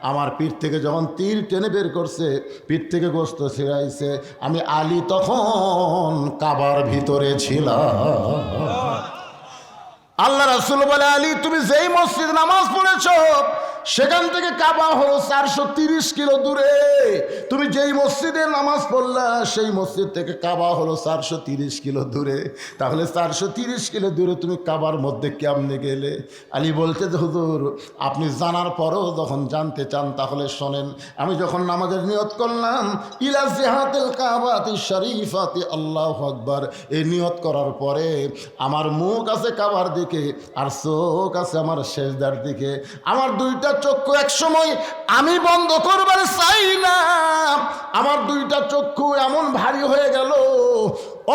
আমার পিঠ থেকে যখন তীর টেনে বের করছে, পিঠ থেকে গোস্ত ছিঁড়াইছে, আমি আলী তখন কাবার ভিতরে ছিলাম। আল্লাহ রাসূল বলে, আলী তুমি যেই মসজিদ নামাজ পড়েছ সেখান থেকে কাবা হলো 430 কিলো দূরে। তুমি যেই মসজিদে নামাজ পড়লা সেই মসজিদ থেকে কাবা হলো 430 কিলো দূরে। তাহলে 430 কিলো দূরে তুমি কাবার মধ্যে কেমনে গেলে? আলী বলতে, যে হুজুর আপনি জানার পরও যখন জানতে চান তাহলে শোনেন, আমি যখন নামাজের নিয়ত করলাম, ইলা জিহাতিল কাবাতি শরীফাতি আল্লাহু আকবার, এই নিয়ত করার পরে আমার মুখ আছে কাবার দিকে আর চোখ আছে আমার সেজদার দিকে। আমার দুইটা চক্ষু এক সময় আমি বন্ধ করবার চাই না, আমার দুইটা চক্ষু এমন ভারী হয়ে গেল,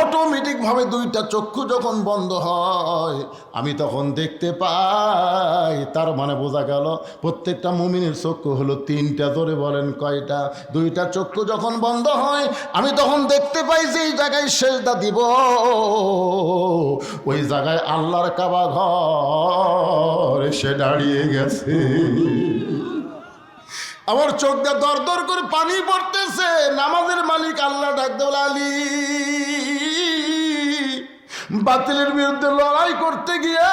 অটোমেটিকভাবে দুইটা চক্ষু যখন বন্ধ হয় আমি তখন দেখতে পাই। তার মানে বোঝা গেল প্রত্যেকটা মুমিনের চক্ষু হলো তিনটা। ধরে বলেন কয়টা? দুইটা চক্ষু যখন বন্ধ হয় আমি তখন দেখতে পাই যে এই জায়গায় সেজদা দিব, ওই জায়গায় আল্লাহর কাবা ঘর এসে দাঁড়িয়ে গেছে। আমার চোখ দিয়ে দর দর করে পানি পড়তেছে। নামাজের মালিক আল্লাহ ডাকতে বলে, আলী বাতিলের বিরুদ্ধে লড়াই করতে গিয়ে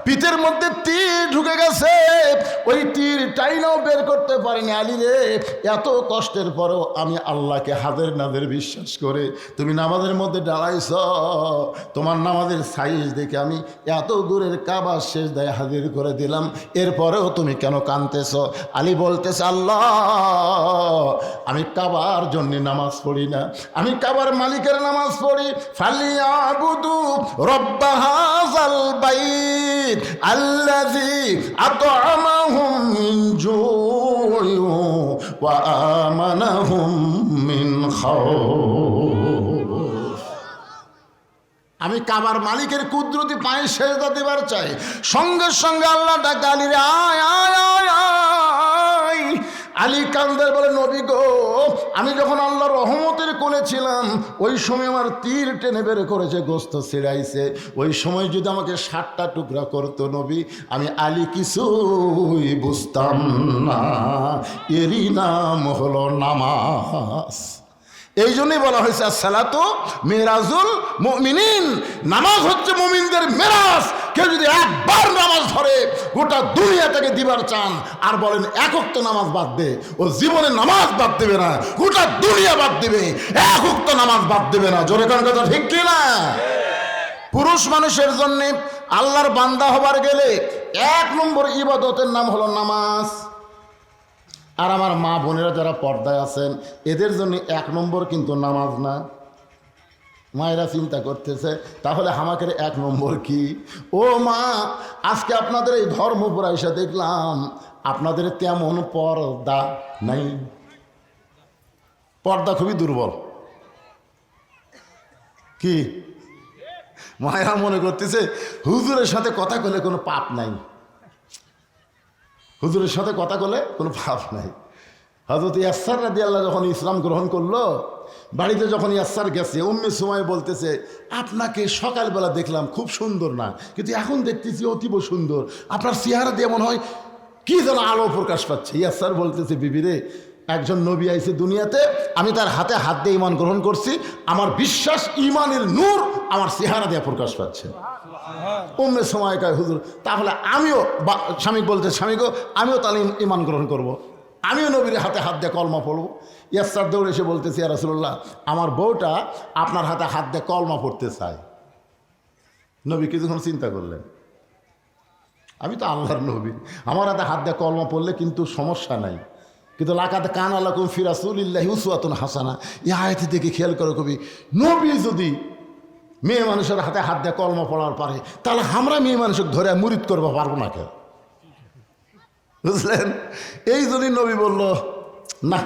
পিঠের মধ্যে তীর ঢুকে গেছে, ওই তীর টাইনাও বের করতে পারিনি। আলী রে, এত কষ্টের পরেও আমি আল্লাহকে হাজার নাদের বিশ্বাস করে তুমি নামাজের মধ্যে দাঁড়াইছ, তোমার নামাজের সাইজ দেখে আমি এত দূরের কাবা সেজদায় হাজির করে দিলাম, এরপরেও তুমি কেন কাঁদতেছ? আলী বলতেছে, আল্লাহ আমি কাবার জন্য নামাজ পড়ি না, আমি কাবার মালিকের নামাজ পড়ি। ফালিয়াবুদু রব্ব হাযাল বাইত আল্লাযী আত'আমাহুম মিন জু'ইন ওয়া আমানাহুম মিন খাউফ। আমি কাবার মালিকের কুদরতি পায়ে সেজদা দিবার চাই। সঙ্গে সঙ্গে আল্লাহ ডাকে, আলী রে আয় আয় আয় আয়। আলী কান্দের বলে, নবী গো, আমি যখন আল্লাহর রহমতের কোলে ছিলাম ওই সময় আমার তীর টেনে বের করেছে, গোস্ত ছিঁড়াইছে, ওই সময় যদি আমাকে 60টা টুকরা করতো নবী, আমি আলী কিছুই বুঝতাম না। এরই নাম হলো নামাজ। এই জন্যই বলা হয়েছে আসসালাতু মেরাজুল মুমিনিন, নামাজ হচ্ছে মুমিনদের মেরাজ। কেউ যদি একবার নামাজ ধরে গোটা দুনিয়া থেকে দিবার চান আর বলেন এক ওয়াক্ত নামাজ বাদ দে, ও জীবনে নামাজ বাদ দেবে না, গোটা দুনিয়া বাদ দেবে, এক ওয়াক্ত নামাজ বাদ দেবে না। জোরে কোন কথা ঠিক কি না? পুরুষ মানুষের জন্য আল্লাহর বান্দা হবার গেলে 1 নম্বর ইবাদতের নাম হলো নামাজ। আর আমার মা বোনেরা যারা পর্দায় আছেন এদের জন্য 1 নম্বর কিন্তু নামাজ না। মায়েরা চিন্তা করতেছে তাহলে আমাদের 1 নম্বর কি? ও মা, আজকে আপনাদের এই ধর্মপুর এসে দেখলাম আপনাদের তেমন পর্দা নাই, পর্দা খুবই দুর্বল। কি মায়েরা মনে করতেছে হুজুরের সাথে কথা বলে কোনো পাপ নাই, হুজুরের সাথে কথা বলে কোনো পাপ নাই। হযরত ইয়াসসার রাদিয়াল্লাহু যখন ইসলাম গ্রহণ করলো, বাড়িতে যখন ইয়াসসার গেছে, উম্মে সুমাইয়া বলতেছে আপনাকে সকালবেলা দেখলাম খুব সুন্দর না, কিন্তু এখন দেখতেছি অতীব সুন্দর, আপনার চেহারা দিয়ে মনে হয় কি যেন আলো প্রকাশ পাচ্ছে। ইয়াসসার বলতেছে বিবি রে, একজন নবী আইছে দুনিয়াতে, আমি তার হাতে হাত দিয়ে ঈমান গ্রহণ করছি, আমার বিশ্বাস ঈমানের নূর আমার চেহারা দিয়ে প্রকাশ পাচ্ছে। উম্মে সুমাইয়া কয় হুজুর তাহলে আমিও, স্বামী বলতে স্বামী গো আমিও তাহলে ঈমান গ্রহণ করব, আমিও নবীর হাতে হাত দিয়ে কলমা পড়ব। ইয়াসসার দৌড়ে এসে বলতেছি ইয়া রাসূলুল্লাহ, আমার বউটা আপনার হাতে হাত দিয়ে কলমা পড়তে চায়। নবী কিছুক্ষণ চিন্তা করলেন, আমি তো আল্লাহর নবী, আমার হাতে হাত দিয়ে কলমা পড়লে কিন্তু সমস্যা নাই, কিন্তু লাকাদ কানা লাকুম ফি রাসূলিল্লাহি উসওয়াতুন হাসানা, এই আয়াতে দেখে খেয়াল করো কবি, নবী যদি মেয়ে মানুষের হাতে হাত দিয়ে কলমা পড়ার পারে, তাহলে আমরা মেয়ে মানুষকে ধরে মুরিদ করবো পারবো না কেন? বুঝলেন? এই যদি নবী বলল না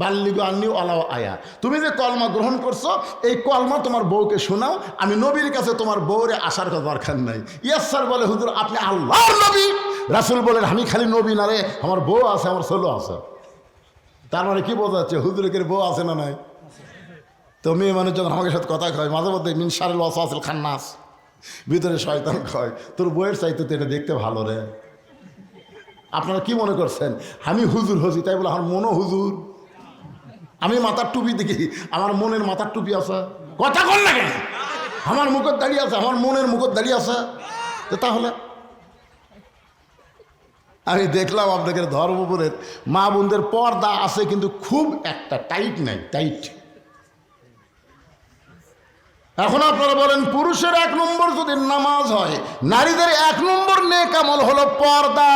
বাল্লিগু আন্নি আলাও আয়া, তুমি যে কলমা গ্রহণ করছো এই কলমা তোমার বউকে শোনাও, আমি নবীর কাছে তোমার বউরে আসার কথা দরকার নাই। ইয়াসসার বলে হুজুর আপনি আল্লাহর নবী। রাসূল বলেন আমি খালি নবী না রে, আমার বউ আছে, আমার ছেলে আছে। তার মানে কি বোঝা যাচ্ছে, হুজুরের বউ আছে না নাই? তো মেয়ে মানুষ যখন আমাকে সাথে কথা কয় মাঝে মধ্যে মিন শারিল ওয়াসওয়াসিল খান্নাস, ভিতরে শয়তান কয় তোর বউয়ের চাইতে তো এটা দেখতে ভালো রে। আপনারা কি মনে করছেন আমি হুজুর হজি তাই বলে আমার মনও হুজুর? আমি মাথার টুপি দেখি, আমার মনের মাথার টুপি আছে, কথা কর না কেন? আমার মুখত দাঁড়িয়ে আছে, আমার মনের মুখত দাঁড়িয়ে আছে। তো তাহলে আমি দেখলাম আপনাদের ধর্মপুরের মা বোনদের পর্দা আছে কিন্তু খুব একটা টাইট নাই, টাইট। এখন আপনারা বলেন পুরুষের 1 নম্বর যদি নামাজ হয়, নারীদের 1 নম্বর নেক আমল হলো পর্দা।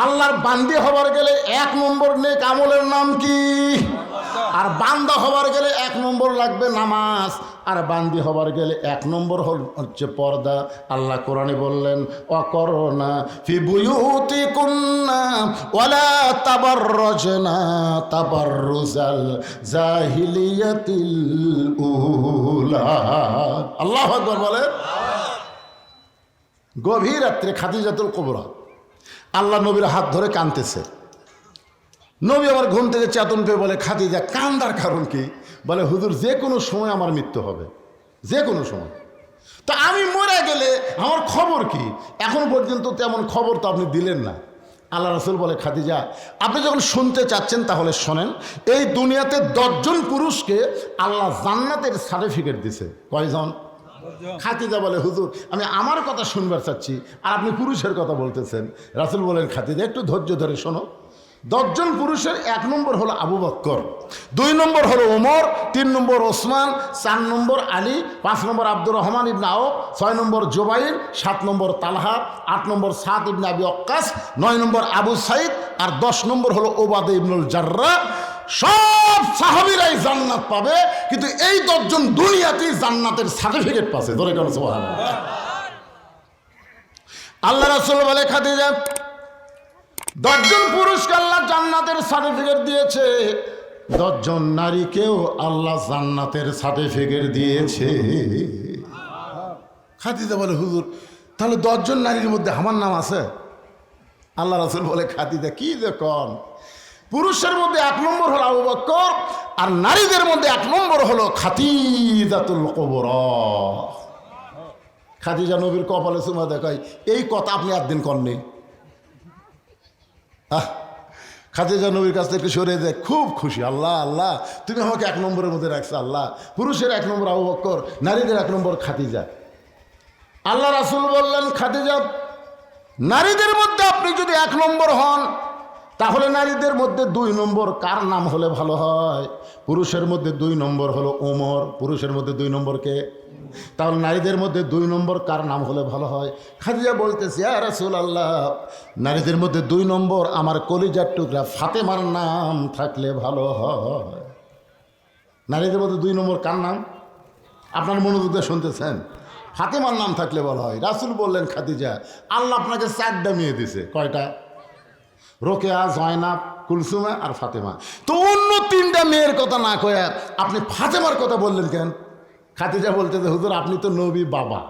আল্লাহর বান্দি হবার গেলে 1 নম্বর নেক আমলের নাম কি? আর বান্দা হবার গেলে 1 নম্বর লাগবে নামাজ, আর বান্দি হবার গেলে 1 নম্বর হচ্ছে পর্দা। আল্লাহ কোরআনে বললেন অকরনা ফি বুয়ুতিকুন্না ওয়ালা তাবাররাজনা তাবাররুজাল জাহিলিয়াতিল উলা। আল্লাহু আকবার বলেন। গভীর রাত্রে খাদিজাতুল কুবরা আল্লাহ নবীর হাত ধরে কাঁদতেছে। নবী আবার ঘুম থেকে চেতন পেয়ে বলে খাদিজা কান্দার কারণ কি? বলে হুজুর যে কোনো সময় আমার মৃত্যু হবে, যে কোনো সময়। তা আমি মরে গেলে আমার খবর কি? এখন পর্যন্ত তেমন খবর তো আপনি দিলেন না। আল্লাহ রাসূল বলে খাদিজা আপনি যখন শুনতে চাচ্ছেন তাহলে শোনেন, এই দুনিয়াতে 10 জন পুরুষকে আল্লাহ জান্নাতের সার্টিফিকেট দিছে। কয়জন? খাদিজা বলে হুজুর আমি আমার কথা শুনবার চাচ্ছি আর আপনি পুরুষের কথা বলতেছেন। রাসূল বলেন খাদিজা একটু ধৈর্য ধরে শোনো। 10 জন পুরুষের 1 নম্বর হলো আবু বকর, 2 নম্বর হলো ওমর, 3 নম্বর ওসমান, 4 নম্বর আলী, 5 নম্বর আব্দুর রহমান ইবনে আওফ, 6 নম্বর জুবাইর, 7 নম্বর তালহা, 8 নম্বর সাদ ইবনে আবি ওয়াক্কাস, 9 নম্বর আবু সাইদ, আর 10 নম্বর হলো ওবাদা ইবনুল জাররাহ। সব সাহাবীরাই জান্নাত পাবে, কিন্তু এই 10 জন দুনিয়াতেই জান্নাতের সার্টিফিকেট পাচ্ছে। ধরে কেন সুবহানাল্লাহ। আল্লাহ রাসূল বলে খাদিজা 10 জন পুরুষকে আল্লাহ জান্নাতের সার্টিফিকেট দিয়েছে, 10 জন নারীকেও আল্লাহ জান্নাতের সার্টিফিকেট দিয়েছে। খাদিজা বলে হুজুর তাহলে 10 জন নারীর মধ্যে আমার নাম আছে? আল্লাহ রাসূল বলে খাদিজা কি যে কন, পুরুষের মধ্যে 1 নম্বর হলো আবু বকর, আর নারীদের মধ্যে 1 নম্বর হলো খাদিজাতুল কুবরা। খাদিজা নবীর কপালে চুমা দেখায়, এই কথা আপনি একদিন কননি। খাদিজা নবীর কাছ থেকে সরে যায়, খুব খুশি। আল্লাহ আল্লাহ তুমি আমাকে 1 নম্বরের মধ্যে রাখছো। আল্লাহ পুরুষের 1 নম্বর আবু বকর, নারীদের 1 নম্বর খাদিজা। আল্লাহ রাসূল বললেন খাদিজা নারীদের মধ্যে আপনি যদি 1 নম্বর হন তাহলে নারীদের মধ্যে 2 নম্বর কার নাম হলে ভালো হয়? পুরুষের মধ্যে 2 নম্বর হলো ওমর, পুরুষের মধ্যে 2 নম্বর কে? তাহলে নারীদের মধ্যে 2 নম্বর কার নাম হলে ভালো হয়? খাদিজা বলতেছে ইয়া রাসূলুল্লাহ নারীদের মধ্যে 2 নম্বর আমার কলিজার টুকরা ফাতেমার নাম থাকলে ভালো হয়। নারীদের মধ্যে 2 নম্বর কার নাম? আপনার মনোযোগ দিয়ে শুনতেছেন? ফাতেমার নাম থাকলে বলা হয়। রাসূল বললেন খাদিজা, আল্লাহ আপনাকে 4টা মেয়ে দিছে। কয়টা? রোকেয়া, জয়নাব, কুলসুমা আর ফাতেমা। তো অন্য 3টা মেয়ের কথা না কয়ে আপনি ফাতেমার কথা বললেন কেন? খাদিজা বলতেছে, হুজুর আপনি তো নবী বাবা,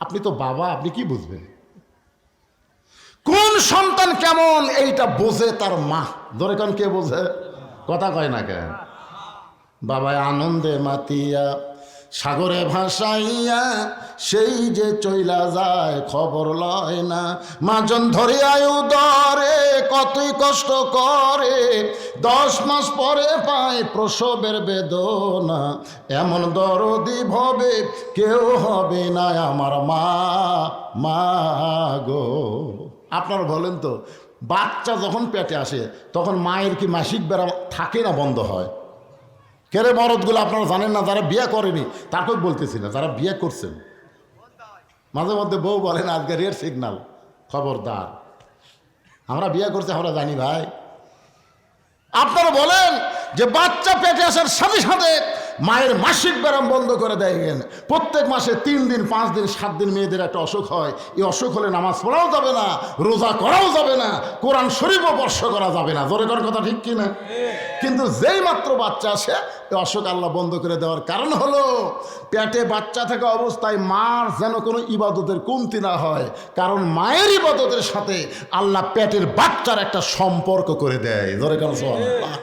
আপনি তো বাবা, আপনি কি বুঝবেন? কোন সন্তান কেমন এইটা বোঝে তার মা। ধরে কারণ কে বোঝে? কথা কয় না কেন? বাবায় আনন্দে মাতিয়া সাগরে ভাসাইয়া সেই যে চইলা যায় খবর লয় না। মাজন ধরে আয়ু দরে কতই কষ্ট করে, 10 মাস পরে পায় প্রসবের বেদনা। এমন দরদি ভবে কেউ হবে না আমার মা, মা গো। আপনারা বলেন তো, বাচ্চা যখন পেটে আসে তখন মায়ের কি মাসিক বেড়া থাকে না বন্ধ হয়? কেরে মরদগুলো আপনারা জানেন না, যারা বিয়ে করেনি তাকেও বলতেছি না, যারা বিয়ে করছেন মাঝে মধ্যে বউ বলেন আজকে রেড সিগন্যাল, খবরদার। আমরা বিয়ে করছি, আমরা জানি ভাই। আপনারা বলেন যে বাচ্চা পেটে আসার সাথে সাথে মায়ের মাসিক ব্যায়াম বন্ধ করে দেয়। প্রত্যেক মাসে 3 দিন 5 দিন 7 দিন মেয়েদের একটা অসুখ হয়। এই অসুখ হলে নামাজ পড়াও যাবে না, রোজা করাও যাবে না, কোরআন শরীফও স্পর্শ করা যাবে না। জোরে করার কথা ঠিক কিনা? কিন্তু যেই মাত্র বাচ্চা আসে এই অসুখ আল্লাহ বন্ধ করে দেওয়ার কারণ হলো পেটে বাচ্চা থাকা অবস্থায় মার যেন কোনো ইবাদতের কমতি না হয়। কারণ মায়ের ইবাদতের সাথে আল্লাহ পেটের বাচ্চার একটা সম্পর্ক করে দেয়। জোরে করার সুবহানাল্লাহ।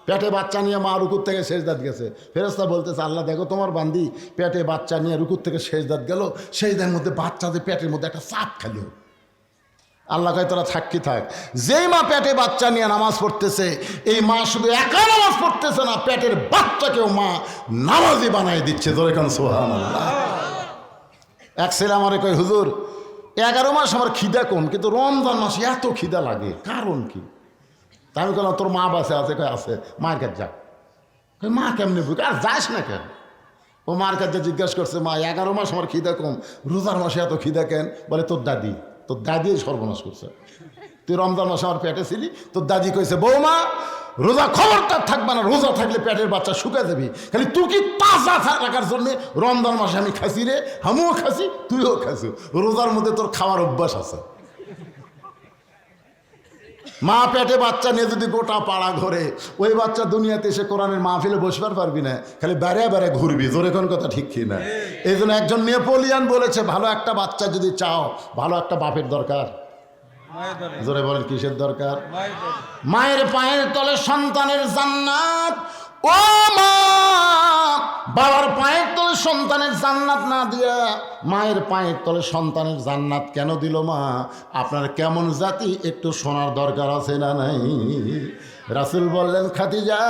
পেটে বাচ্চা নিয়ে মা রুকুর থেকে সেজদাত গেছে, ফেরেশতা বলতেছে আল্লাহ দেখো তোমার বান্দি পেটে বাচ্চা নিয়ে রুকুর থেকে সেজদাত গেল, সেজদার মধ্যে বাচ্চাদের পেটের মধ্যে একটা চাপ খেলো। আল্লাহ কয় তোরা সাক্ষী থাক, যেই মা পেটে বাচ্চা নিয়ে নামাজ পড়তেছে এই মা শুধু একা নামাজ পড়তেছে না, পেটের বাচ্চাকেও মা নামাজি বানাই দিচ্ছে। ধরে কারণ সুবহানাল্লাহ। এক ছেলে আমারে কয় হুজুর 11 মাস আমার খিদা কম, কিন্তু রমজান মাসে এত খিদা লাগে, কারণ কি? তাই আমি বললাম তোর মা বাসে আছে? কয় আছে। মায়ের কাছে যা। মা কেমনে বুঝ? আর যাস না কেন? ও মার কাছে জিজ্ঞাসা করছে মা 11 মাস আমার খিদা কম, রোজার মাসে এত খিদা কেন? বলে তোর দাদি সর্বনাশ করছে। তুই রমজান মাসে আমার পেটে ছিলি, তোর দাদি কইছে বৌমা রোজা খবরদার থাকবে না, রোজা থাকলে পেটের বাচ্চা শুকা যাবি, খালি তুই কি তাজা রাখার জন্যে রমজান মাসে আমি খাসি রে, আমিও খাসি তুইও খাসি, রোজার মধ্যে তোর খাওয়ার অভ্যাস আছে। মা পেটে বাচ্চা নিয়ে যদি গোটা পাড়া ঘরে, ওই বাচ্চা দুনিয়াতে এসে কোরআনের মাহফিলে বসবার পারবি না, খালি বেড়ে বেড়ে ঘুরবি। জোরে কোন কথা ঠিক কি না? এই জন্য একজন নেপোলিয়ান বলেছে ভালো একটা বাচ্চা যদি চাও, ভালো একটা বাপের দরকার। জোরে বলেন কিসের দরকার? মায়ের পায়ের তলে সন্তানের জান্নাত। ও মা, বাবার পায়ের তলে সন্তানের জান্নাত না দিয়া মায়ের পায়ের তলে সন্তানের জান্নাত কেন দিল মা? আপনার কেমন জাতি একটু শোনার দরকার আছে না নাই? রাসূল বললেন খাদিজা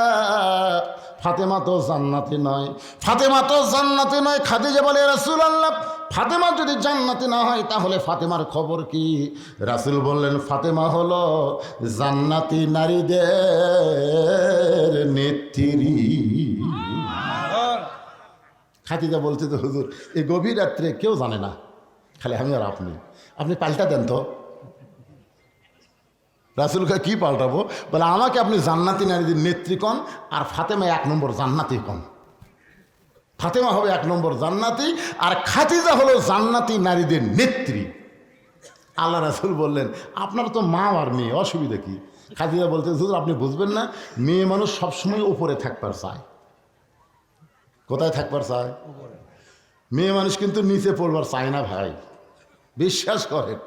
ফাতেমা তো জান্নাতি নয়, ফাতেমা তো জান্নাতি নয়। খাদিজা বলে রাসূলুল্লাহ ফাতেমা যদি জান্নাতি না হয় তাহলে ফাতেমার খবর কি? রাসূল বললেন ফাতেমা হলো জান্নাতি নারীদের নেত্রী। খাদিজা বলছে তো হুজুর এই গভীর রাত্রে কেউ জানে না, খালি আমি আর আপনি পাল্টা দেন তো। রাসূলকে কি পাল্টাবো? বলে আমাকে আপনি জান্নাতি নারীদের নেত্রী কন, আর ফাতেমা 1 নম্বর জান্নাতি কন। ফাতেমা হবে 1 নম্বর জান্নাতি, আর খাদিজা হলো জান্নাতি নারীদের নেত্রী। আল্লাহ রাসূল বললেন আপনার তো মা আর মেয়ে, অসুবিধা কি? খাদিজা বলতে হুজুর আপনি বুঝবেন না, মেয়ে মানুষ সবসময় উপরে থাকবার চায়। কোথায় থাকবার চায়? মেয়ে মানুষ কিন্তু নিচে পড়বার চায় না ভাই, বিশ্বাস করেন।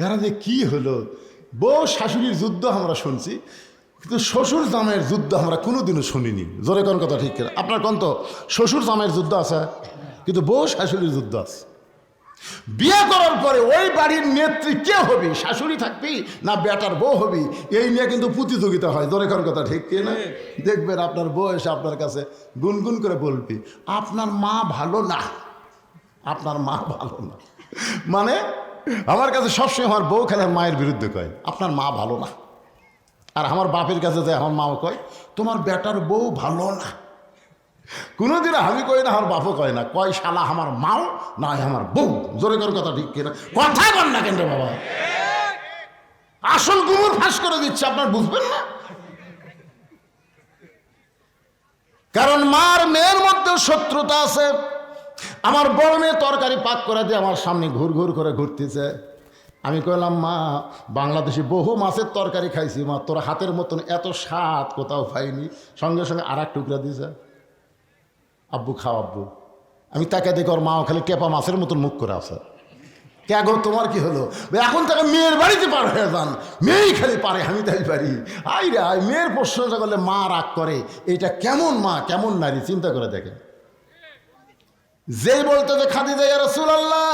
এরা যে কি হলো, বউ শাশুড়ির যুদ্ধ আমরা শুনছি, কিন্তু শ্বশুর জামাইয়ের যুদ্ধ আমরা কোনোদিনও শুনিনি। জোরে কোন কথা ঠিক কিনা? আপনার কোন তো শ্বশুর জামাইয়ের যুদ্ধ আছে, কিন্তু বউ শাশুড়ির যুদ্ধ আছে। বিয়ে করার পরে ওই বাড়ির নেত্রী কে হবি, শাশুড়ি থাকবি না বেটার বউ হবি, এই নিয়ে কিন্তু প্রতিযোগিতা হয়। জোরে কোন কথা ঠিক কিনা? দেখবেন আপনার বউ এসে আপনার কাছে গুনগুন করে বলবি আপনার মা ভালো না, আপনার মা ভালো না। মানে আমার কাছে সবসময় আমার বউ খেলে মায়ের বিরুদ্ধে কয় আপনার মা ভালো না, আর আমার বাপের কাছে যায় আমার মাও কয় তোমার বেটার বউ ভালো না। কোনোদিন আমি কই না, আমার বাপও কয় না, কয় শালা আমার মাও না আমার বউ। জোরে করে কথা ঠিক কিনা? কথা বল না কেন বাবা, আসল গুমর ফাঁস করে দিচ্ছে, আপনার বুঝবেন না। কারণ মার মেয়ের মধ্যেও শত্রুতা আছে। আমার বড় মেয়ে তরকারি পাক করে দিয়ে আমার সামনে ঘুর ঘুর করে ঘুরতেছে। আমি কইলাম, মা, বাংলাদেশি বহু মাছের তরকারি খাইছি মা, তোর হাতের মতন এত স্বাদ কোথাও পাইনি। সঙ্গে সঙ্গে আর এক টুকরা দিয়েছে, আব্বু খাও আব্বু। আমি তাকে দেখি ওর মাও খালি টেপা মাছের মতন মুখ করে আছে। কে গো, তোমার কি হলো? এখন তাকে মেয়ের বাড়িতে পার হয়ে যান, মেয়েই খালি পারে, আমি তাই পারি। আই রে আই, মেয়ের প্রশ্নটা করলে মা রাগ করে। এটা কেমন মা, কেমন নারী, চিন্তা করে দেখেন। যেই বলতে যে খাদিজা ইয়া রাসূলুল্লাহ,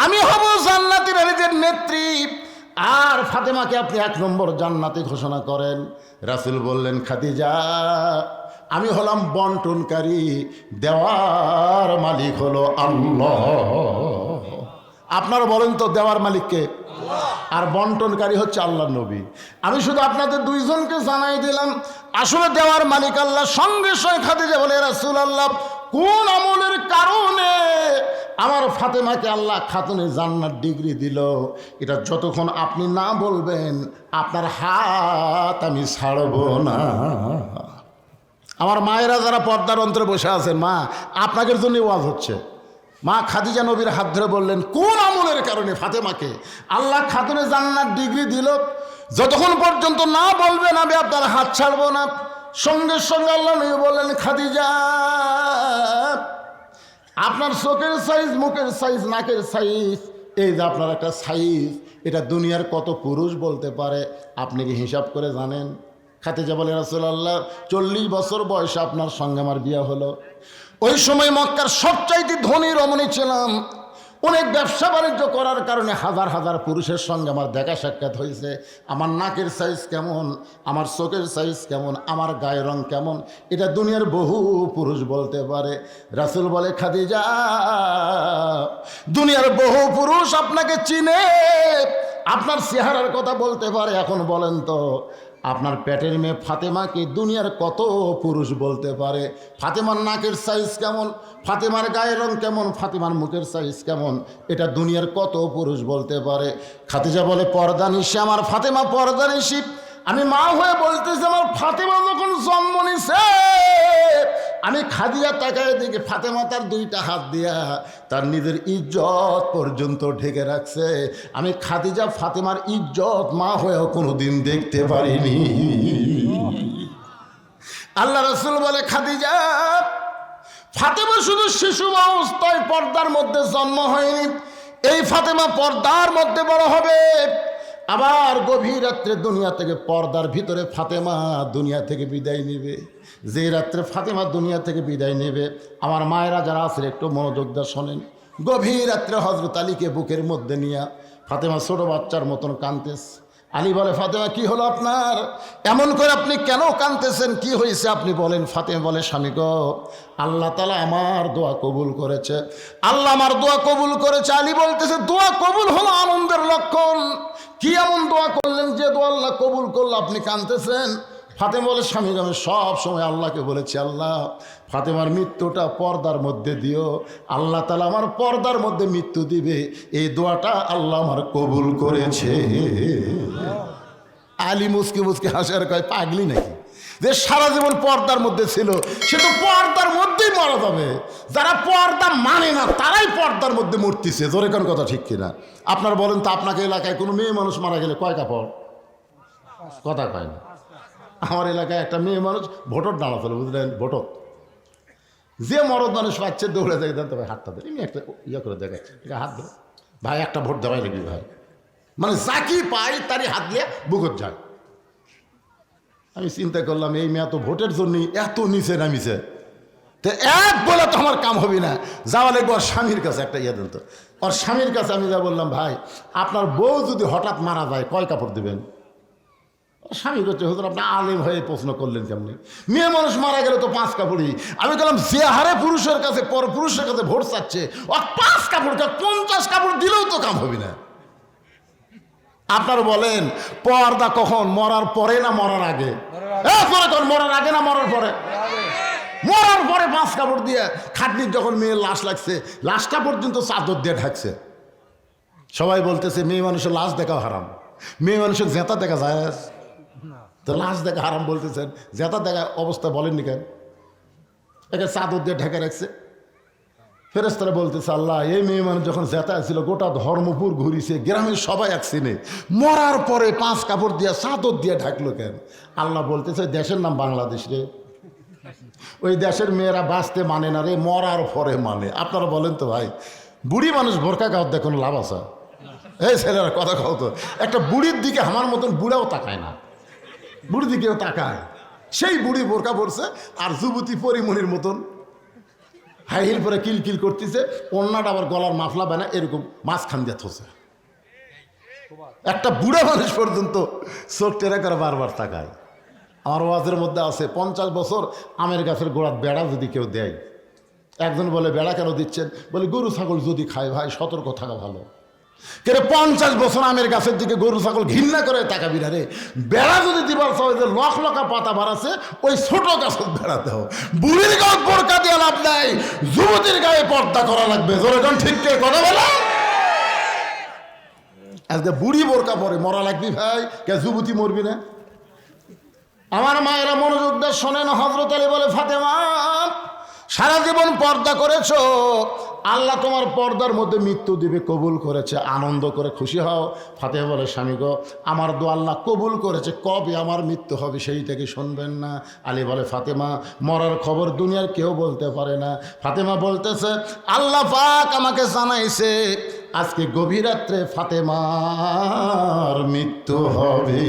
আমি হব জান্নাতি নারীদের নেত্রী, আর ফাতেমাকে আপনি 1 নম্বর জান্নাতি ঘোষণা করেন। রাসূল বললেন, খাদিজা, আমি হলাম বন্টনকারী, দেওয়ার মালিক হলো আল্লাহ। আপনারা বলেন তো, দেওয়ার মালিককে? আর বন্টনকারী হচ্ছে আল্লাহর নবী। আমি শুধু আপনাদের দুইজনকে জানাই দিলাম, আসলে দেওয়ার মালিক আল্লাহ। সঙ্গে সঙ্গে খাদিজা বলে, রাসূলুল্লাহ, কোন আমলের কারণে আমার ফাতেমাকে আল্লাহ খাতুনে জান্নাত ডিগ্রি দিল, এটা যতক্ষণ আপনি না বলবেন আপনার হাত আমি ছাড়ব না। আমার মায়েরা যারা পর্দার অন্তরে বসে আছেন, মা, আপনাদের জন্য ওয়াজ হচ্ছে। মা খাদিজা নবীর হাত ধরে বললেন, কোন আমলের কারণে ফাতেমাকে আল্লাহ খাতুনে জান্নাত ডিগ্রি দিল, যতক্ষণ পর্যন্ত না বলবেন আমি আপনার হাত ছাড়ব না। সঙ্গে সঙ্গে আল্লাহ নবী বললেন, খাদিজা, আপনার চোখের সাইজ, মুখের সাইজ, নাকের সাইজ, এই যে আপনার একটা সাইজ, এটা দুনিয়ার কত পুরুষ বলতে পারে আপনি কি হিসাব করে জানেন? খাদিজা বলে, রাসূলুল্লাহ, 40 বছর বয়সে আপনার সঙ্গে আমার বিয়ে হলো। ওই সময় মক্কার সবচাইতে ধনী রমণী ছিলাম। অনেক ব্যবসা বাণিজ্য করার কারণে হাজার হাজার পুরুষের সঙ্গে আমার দেখা সাক্ষাৎ হয়েছে। আমার নাকের সাইজ কেমন, আমার চোখের সাইজ কেমন, আমার গায়ের রং কেমন, এটা দুনিয়ার বহু পুরুষ বলতে পারে। রাসূল বলে, খাদিজা, দুনিয়ার বহু পুরুষ আপনাকে চিনে, আপনার চেহারার কথা বলতে পারে। এখন বলেন তো, আপনার পেটের মেয়ে ফাতেমাকে দুনিয়ার কত পুরুষ বলতে পারে? ফাতেমার নাকের সাইজ কেমন, ফাতেমার গায়ের রং কেমন, ফাতেমার মুখের সাইজ কেমন, এটা দুনিয়ার কত পুরুষ বলতে পারে? খাদিজা বলে, পর্দানিশী আমার ফাতেমা পর্দানিশী। আমি মা হয়ে বলতেছি, আমার ফাতেমা যখন জন্ম নিছে, আমি খাদিজা তাকায় দেখি ফাতেমা তার 2টা হাত দিয়া তার নিজের ইজ্জত পর্যন্ত ঢেকে রাখছে। আমি খাদিজা ফাতেমার ইজ্জত মা হয়েও কোনোদিন দেখতে পারিনি। আল্লাহ রাসূল বলে, খাদিজা, ফাতেমা শুধু শিশু অবস্থায় পর্দার মধ্যে জন্ম হয়নি, এই ফাতেমা পর্দার মধ্যে বড় হবে। আবার গভীর রাত্রে দুনিয়া থেকে, পর্দার ভিতরে ফাতেমা দুনিয়া থেকে বিদায় নেবে। যে রাত্রে ফাতেমা দুনিয়া থেকে বিদায় নেবে, আমার মায়েরা যারা আছে একটু মনোযোগ দিয়ে শোনেন। গভীর রাত্রে হযরত আলীকে বুকের মধ্যে নিয়ে ফাতেমা ছোট বাচ্চার মতন কাঁদতেছে। আলী বলে, ফাতেমা, কি হলো আপনার? এমন করে আপনি কেন কাঁদতেছেন? কি হয়েছে আপনি বলেন। ফাতেমা বলে, স্বামী গো, আল্লাহ তাআলা আমার দোয়া কবুল করেছে, আল্লাহ আমার দোয়া কবুল করেছে। আলী বলতেছে, দোয়া কবুল হলো আনন্দের লক্ষণ। কি এমন দোয়া করলেন যে দোয়া আল্লাহ কবুল করলো, আপনি কাঁদতেছেন? ফাতেমা বলে, স্বামী, আমি সব সময় আল্লাহকে বলেছি, আল্লাহ ফাতেমার মৃত্যুটা পর্দার মধ্যে দিও, আল্লাহ তাআলা আমার পর্দার মধ্যে মৃত্যু দিবে, এই দোয়াটা আল্লাহ আমার কবুল করেছে। আলী মুসকি মুসকি হাসার কয়, পাগলি নাকি? যে সারা জীবন পর্দার মধ্যে ছিল, সে তো পর্দার মধ্যেই মারা যাবে। যারা পর্দা মানে না তারাই পর্দার মধ্যে মরতেছে। জোরে কোন কথা ঠিক কিনা? আপনার বলেন তো, আপনাকে এলাকায় কোনো মেয়ে মানুষ মারা গেলে কয় কাপড়? কথা কয় না। আমার এলাকায় একটা মেয়ে মানুষ ভোটর দাঁড়াচ্ছিল, বুঝলেন? ভোটর যে মরদ মানুষ পাচ্ছে দৌড়ে যায়, তবে হাতটা ধরে এমনি একটা ইয়ে করে দেখাচ্ছে, হাত ধরে, ভাই একটা ভোট দেওয়াই লাগবে ভাই। মানে যাকি পাই তারই হাত দিয়ে বুকত যায়। আমি চিন্তা করলাম, এই মেয়ে তো ভোটের জন্যই এত নিচে নামিছে, তো এক বলে তো আমার কাম হবে না, যাওয়া লাগবে ওর স্বামীর কাছে। একটা ইয়ে দেন তো। ওর স্বামীর কাছে আমি যা বললাম, ভাই আপনার বউ যদি হঠাৎ মারা যায় কয় কাপড় দেবেন? স্বামী করছে, হুজুর আপনি আলেম হয়ে প্রশ্ন করলেন কেমনি? মেয়ে মানুষ মারা গেলে তো 5 কাপড়ই। আমি বললাম, যে হারে পুরুষের কাছে পর পুরুষের কাছে ভোট চাচ্ছে, ওর 5 কাপড় 50 কাপড় দিলেও তো কাম হবে না। আপনার বলেন, পর্দা কখন? মরার পরে না মরার আগে? মরার আগে না মরার পরে? মরার পরে 5 কাপড় দিয়ে খাটনির যখন মেয়ের লাশ লাগছে, লাশটা পর্যন্ত চাদর দিয়ে ঢাকছে। সবাই বলতেছে মেয়ে মানুষের লাশ দেখাও হারাম, মেয়ে মানুষের জেতা দেখা যায়, তো লাশ দেখা হারাম বলতেছেন, জেতা দেখা অবস্থা বলেননি কেন? একে চাদর দিয়ে ঢেকে রাখছে। ফেরেশতারা বলতেছে, আল্লাহ এই মেয়ে মানুষ যখন জেতায় ছিল গোটা ধর্মপুর ঘুরিছে, গ্রামের সবাই এক সিনে, মরার পরে 5 কাপড় দিয়ে চাদর দিয়ে ঢাকলো কেন? আল্লাহ বলতেছে, দেশের নাম বাংলাদেশ রে, ওই দেশের মেয়েরা বাঁচতে মানে না রে, মরার পরে মানে। আপনারা বলেন তো ভাই, বুড়ি মানুষ বোরকা গাওয়ার দেখে কোনো লাভ আছে? এই ছেলেরা কথা কও তো, একটা বুড়ির দিকে আমার মতন বুড়াও তাকায় না, বুড়ির দিকেও তাকায়। সেই বুড়ি বোরকা পড়ছে আর যুবতী পরিমণির মতন হাই হিল পরে কিলকিল করতেছে, অন্যটা আবার গলার মাফলা বানায় এরকম মাঝখান দিয়ে থসে। একটা বুড়া মানুষ পর্যন্ত চোখ টেরা করে বারবার তাকায়। আমার ওয়াজের মধ্যে আছে 50 বছর আমের গাছের গোড়ার বেড়া যদি কেউ দেয়, একজন বলে বেড়া কেন দিচ্ছেন? বলে গরু ছাগল যদি খায় ভাই সতর্ক থাকা ভালো। কেন 50 বছর আমের গাছের দিকে গরু ছাগল ঘৃণা করে তাকাবি না রে। বেড়া যদি দিবার চাই যে লখ লকা পাতা বাড়াছে, ওই ছোট গাছের বেড়া দেও। বুড়ির গায়ে বোরকা দিয়ে লাভ নাই, যুবতীর গায়ে পর্দা করা লাগবে। যখন ঠিক কথা বলে আজকে বুড়ি বোরকা পরে মরা লাগবি ভাই, কে যুবতী মরবি না? আমার মায়েরা মনোযোগ দিয়ে শোনেন। হযরত আলী বলে, ফাতেমা সারা জীবন পর্দা করেছ, আল্লাহ তোমার পর্দার মধ্যে মৃত্যু দিবে কবুল করেছে, আনন্দ করে খুশি হও। ফাতেমা বলে, স্বামী গো আমার দোয়া আল্লাহ কবুল করেছে, কবে আমার মৃত্যু হবে সেইটাকে শুনবেন না? আলী বলে, ফাতেমা মরার খবর দুনিয়ার কেউ বলতে পারে না। ফাতেমা বলতেছে, আল্লাহ পাক আমাকে জানাইছে আজকে গভীর রাত্রে ফাতেমার মৃত্যু হবে।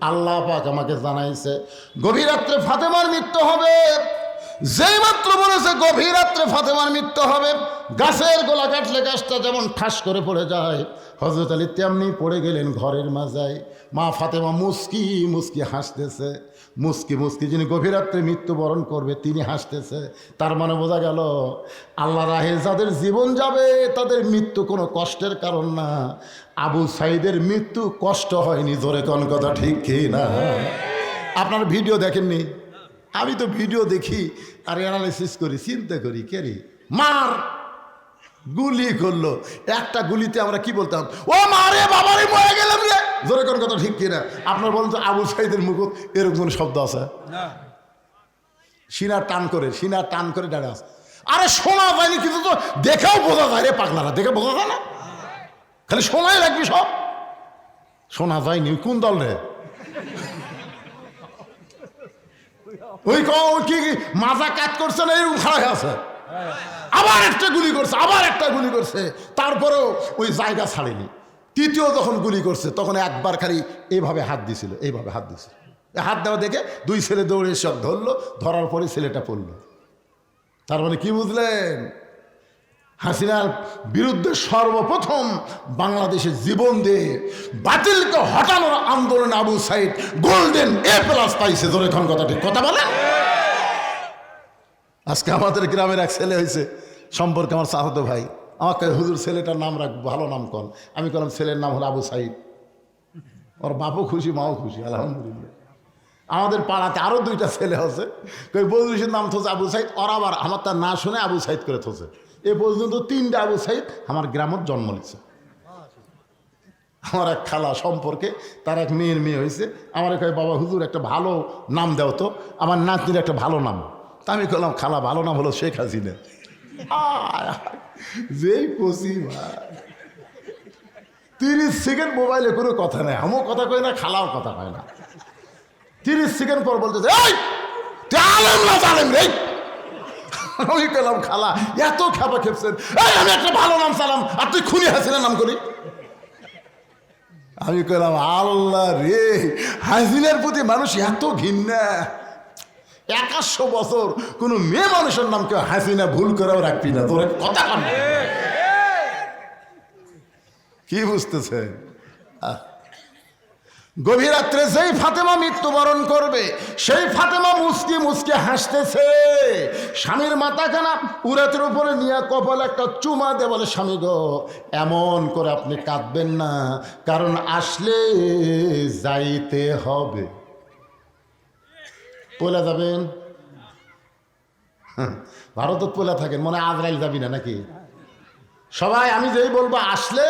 আল্লাহ পাক আমাকে জানাইছে গভীর রাত্রে ফাতেমার মৃত্যু হবে। যেই মাত্র বলেছে গভীর রাত্রে ফাতেমার মৃত্যু হবে, গাছের গোলা কাটলে গাছটা যেমন ঠাস করে পড়ে যায়, হযরত আলী তেমনি পড়ে গেলেন ঘরের মাজায়। মা ফাতেমা মুস্কি মুস্কি হাসতেছে, মুস্কি মুস্কি যিনি গভীর রাত্রে মৃত্যুবরণ করবে তিনি হাসতেছে। তার মানে বোঝা গেল আল্লাহ রাহে যাদের জীবন যাবে তাদের মৃত্যু কোনো কষ্টের কারণ না। আবু সাইদের মৃত্যু কষ্ট হয়নি, জোরে কোন কথা ঠিক কি না? আপনার ভিডিও দেখেননি? আমি তো ভিডিও দেখি আর অ্যানালাইসিস করি, চিন্তা করি, কে রে মার গুলি করলো, একটা গুলিতে আমরা কি বলতাম? ও মারে বাবারে মরে গেলাম রে, জোরে কোন কথা ঠিক কিনা? আপনার বলেন তো আবু সাইদের মুখ এরকম কোন শব্দ আছে? সিনা টান করে দাঁড়া আছে। আরে শোনা যায়নি কিছু তো দেখেও বোঝা যায় রে, পাগলারা দেখে বোঝা যায় না, খালি শোনাই রাখবি সব। শোনা যায়নি কোন দল রে? ওই কি মাজা কাজ করছে না, এরকম খারাপ আছে। আবার একটা গুলি করছে, আবার একটা গুলি করছে, তারপরেও ওই জায়গা ছাড়েনি। তৃতীয় যখন গুলি করছে তখন একবার খালি এইভাবে হাত দিছিল, এইভাবে হাত দিছিল। হাত দেওয়া দেখে 2 ছেলে দৌড়ে সব ধরলো, ধরার পরে ছেলেটা পড়লো। তার মানে কি বুঝলেন? হাসিনার বিরুদ্ধে সর্বপ্রথম বাংলাদেশে জীবন দিয়ে বাতিলকে হটানোর আন্দোলন আবু সাইদ গোল্ডেন A+ পাইছে। ধরে এখন কথা ঠিক কথা বলে। আজকে আমাদের গ্রামের এক ছেলে হয়েছে, সম্পর্কে আমার চাহতো ভাই আমাকে, হুজুর ছেলেটার নাম রাখ, ভালো নাম কন। আমি বললাম ছেলের নাম হলো আবু সাইদ। ওর বাপও খুশি, মাও খুশি, আলহামদুলিল্লাহ। আমাদের পাড়াতে আরও 2টা ছেলে আছে, কই বজরুশের নাম থোছে আবু সাইদ, ওর আবার আমার তার না শুনে আবু সাইদ করে থোছে। এ পর্যন্ত 3টা আবু সাইদ আমার গ্রামত জন্ম নিচ্ছে। আমার এক খালা সম্পর্কে তার এক মেয়ের মেয়ে হয়েছে, আমার কয় বাবা হুজুর একটা ভালো নাম দাও তো, আমার নাতনির একটা ভালো নাম। তা আমি বললাম খালা ভালো নাম হলো শেখ হাসিনা। যেই কষি ভাই 30 সেকেন্ড মোবাইলে কোনো কথা নেই, আমিও কথা কই না, খালাও কথা কয় না। 30 সেকেন্ড পর বলতেছে আমি পেলাম খালা এত খাপা খেপছেন, আমি একটা ভালো নাম চালাম আর তুই খুনি হাসিনা নাম করি। আমি কইলাম আল্লাহ রে, হাসিনার প্রতি মানুষ এত ঘৃণা। 100 বছর কোন মেয়ে মানুষের নাম কেউ হাসিনা ভুল করেও রাখবি না, তোর কথা কন। কি বুঝতেছে? গভীর রাত্রে যেই ফাতেমা মৃত্যুবরণ করবে সেই ফাতেমা মুচকি মুচকি হাসতেছে। স্বামীর মাথাখানা উরাতের উপরে নিয়ে কপালে একটা চুমা দিয়ে বলে, স্বামী গো এমন করে আপনি কাঁদবেন না, কারণ আসলে যাইতে হবে। পয়লা যাবেন? ভারতত পয়লা থাকেন, মনে আজরাইল যাবি না নাকি? সবাই আমি যেই বলবো আসলে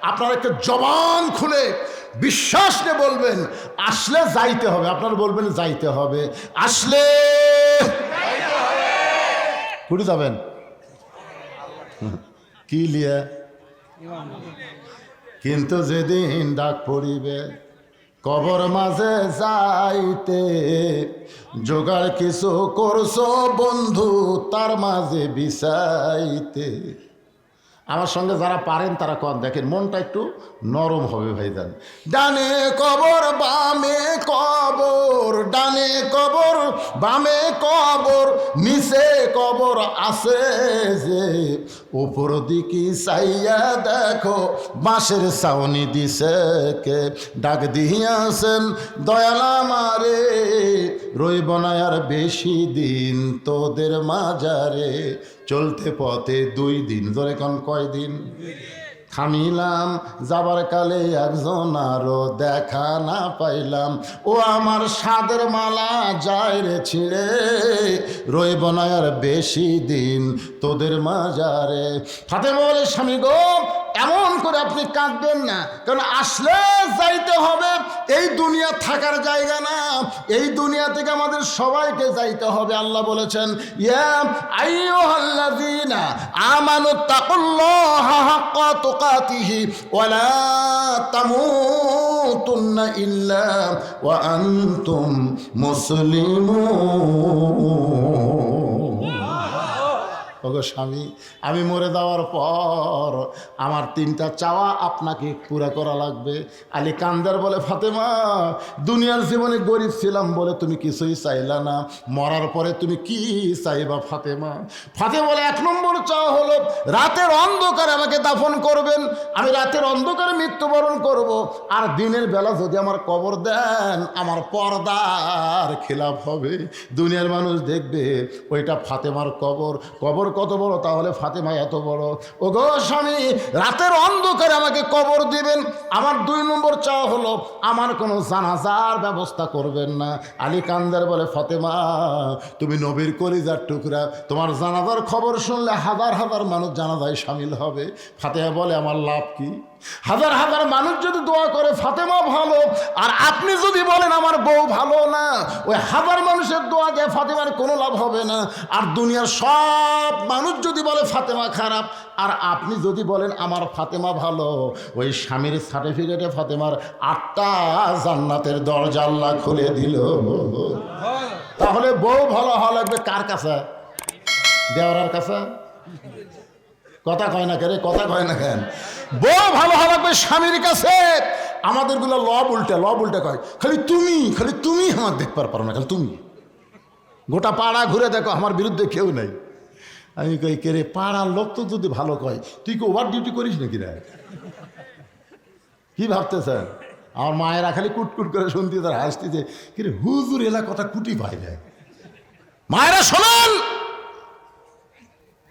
আপনারা একটা জবান খুলে বিশ্বাস নিয়ে বলবেন আসলে যাইতে হবে। আপনারা বলবেন যাইতে হবে, আসলে কুড়ি যাবেন কি লিয়া? কিন্তু যেদিন ডাক পড়িবে কবর মাঝে যাইতে, জোগাড় কিছু করছো বন্ধু তার মাঝে বিছাইতে। আমার সঙ্গে যারা পারেন তারা কন, দেখেন মনটা একটু নরম হবে ভাইজান। ডানে কবর বামে কবর, ডানে কবর বামে কবর, নিচে কবর আছে যে, উপর দিকে চাইয়া দেখো বাঁশের ছাউনি দিছে কে। ডাক দিয়াছেন দয়াল আমারে, রইব না আর বেশি দিন তোদের মাজারে। চলতে পথে 2 দিন, ধরে কোন কয়দিন? থামিলাম যাবার কালে একজন আরো দেখা না পাইলাম, ও আমার সাদের মালা যায় রে ছিঁড়ে, রইব না আর বেশি দিন তোদের মাজারে। ফাতেমা বলে স্বামী গো এমন করে আপনি কাঁদবেন না, কারণ আসলে যাইতে হবে। এই দুনিয়া থাকার জায়গা না, এই দুনিয়া থেকে আমাদের সবাইকে যাইতে হবে। আল্লাহ বলেছেন ইয়া আইয়ুহাল্লাযীনা আমানু তাকুল্লাহা হাক্কা তুকাতিহি ওয়া লা তামুতুন্না ইল্লা ওয়া আনতুম মুসলিমুন। ওগো স্বামী, আমি মরে যাওয়ার পর আমার 3টা চাওয়া আপনাকে পুরা করা লাগবে। আলী কান্দার বলে ফাতেমা, দুনিয়ার জীবনে গরিব ছিলাম বলে তুমি কিছুই চাইলা না, মরার পরে তুমি কি চাইবা ফাতেমা? ফাতেমা বলে 1 নম্বর চাওয়া হলো রাতের অন্ধকারে আমাকে দাফন করবেন, আমি রাতের অন্ধকারে মৃত্যুবরণ করব। আর দিনের বেলা যদি আমার কবর দেন আমার পর্দার খেলাফ হবে, দুনিয়ার মানুষ দেখবে ওইটা ফাতেমার কবর। কবর কত বড়, তাহলে ফাতেমা এত বড়। ও গো স্বামী, রাতের অন্ধকারে আমাকে কবর দিবেন। আমার 2 নম্বর চাওয়া হলো আমার কোনো জানাজার ব্যবস্থা করবেন না। আলী কান্দার বলে ফাতেমা, তুমি নবীর কলিজার টুকরা, তোমার জানাজার খবর শুনলে হাজার হাজার মানুষ জানাজায় শামিল হবে। ফাতেমা বলে আমার লাভ কি? হাজার হাজার মানুষ যদি দোয়া করে ফাতেমা ভালো, আর আপনি যদি বলেন আমার বউ ভালো না, ওই হাজার মানুষের দোয়া দিয়ে ফাতেমার কোনো লাভ হবে না। আর দুনিয়ার সব মানুষ যদি বলে ফাতেমা খারাপ, আর আপনি যদি বলেন আমার ফাতেমা ভালো, ওই স্বামীর সার্টিফিকেটে ফাতেমার 8টা জান্নাতের দরজা আল্লাহ খুলে দিল। তাহলে বউ ভালো হওয়া লাগবে কার কাছে? দেওয়ার কাছে? কথা কয় না কেন? কথা কয় না কেন? বউ ভালো হওয়া লাগবে স্বামীর কাছে। আমাদেরগুলো লব উল্টা কয়, খালি তুমি আমার দেখবার পারো না, খালি তুমি। গোটা পাড়া ঘুরে দেখো আমার বিরুদ্ধে কেউ নাই। আমি কই কে রে, পাড়ার লোক তো যদি ভালো কয়, তুই কি ওভার ডিউটি করিস নাকি রে? কি ভাবতেছেন? আমার মায়েরা খালি কুটকুট করে শুনতে, তার হাসতেছে, কিরে হুজুর এলা কথা কুটি ভাই যায়। মায়েরা শোনেন,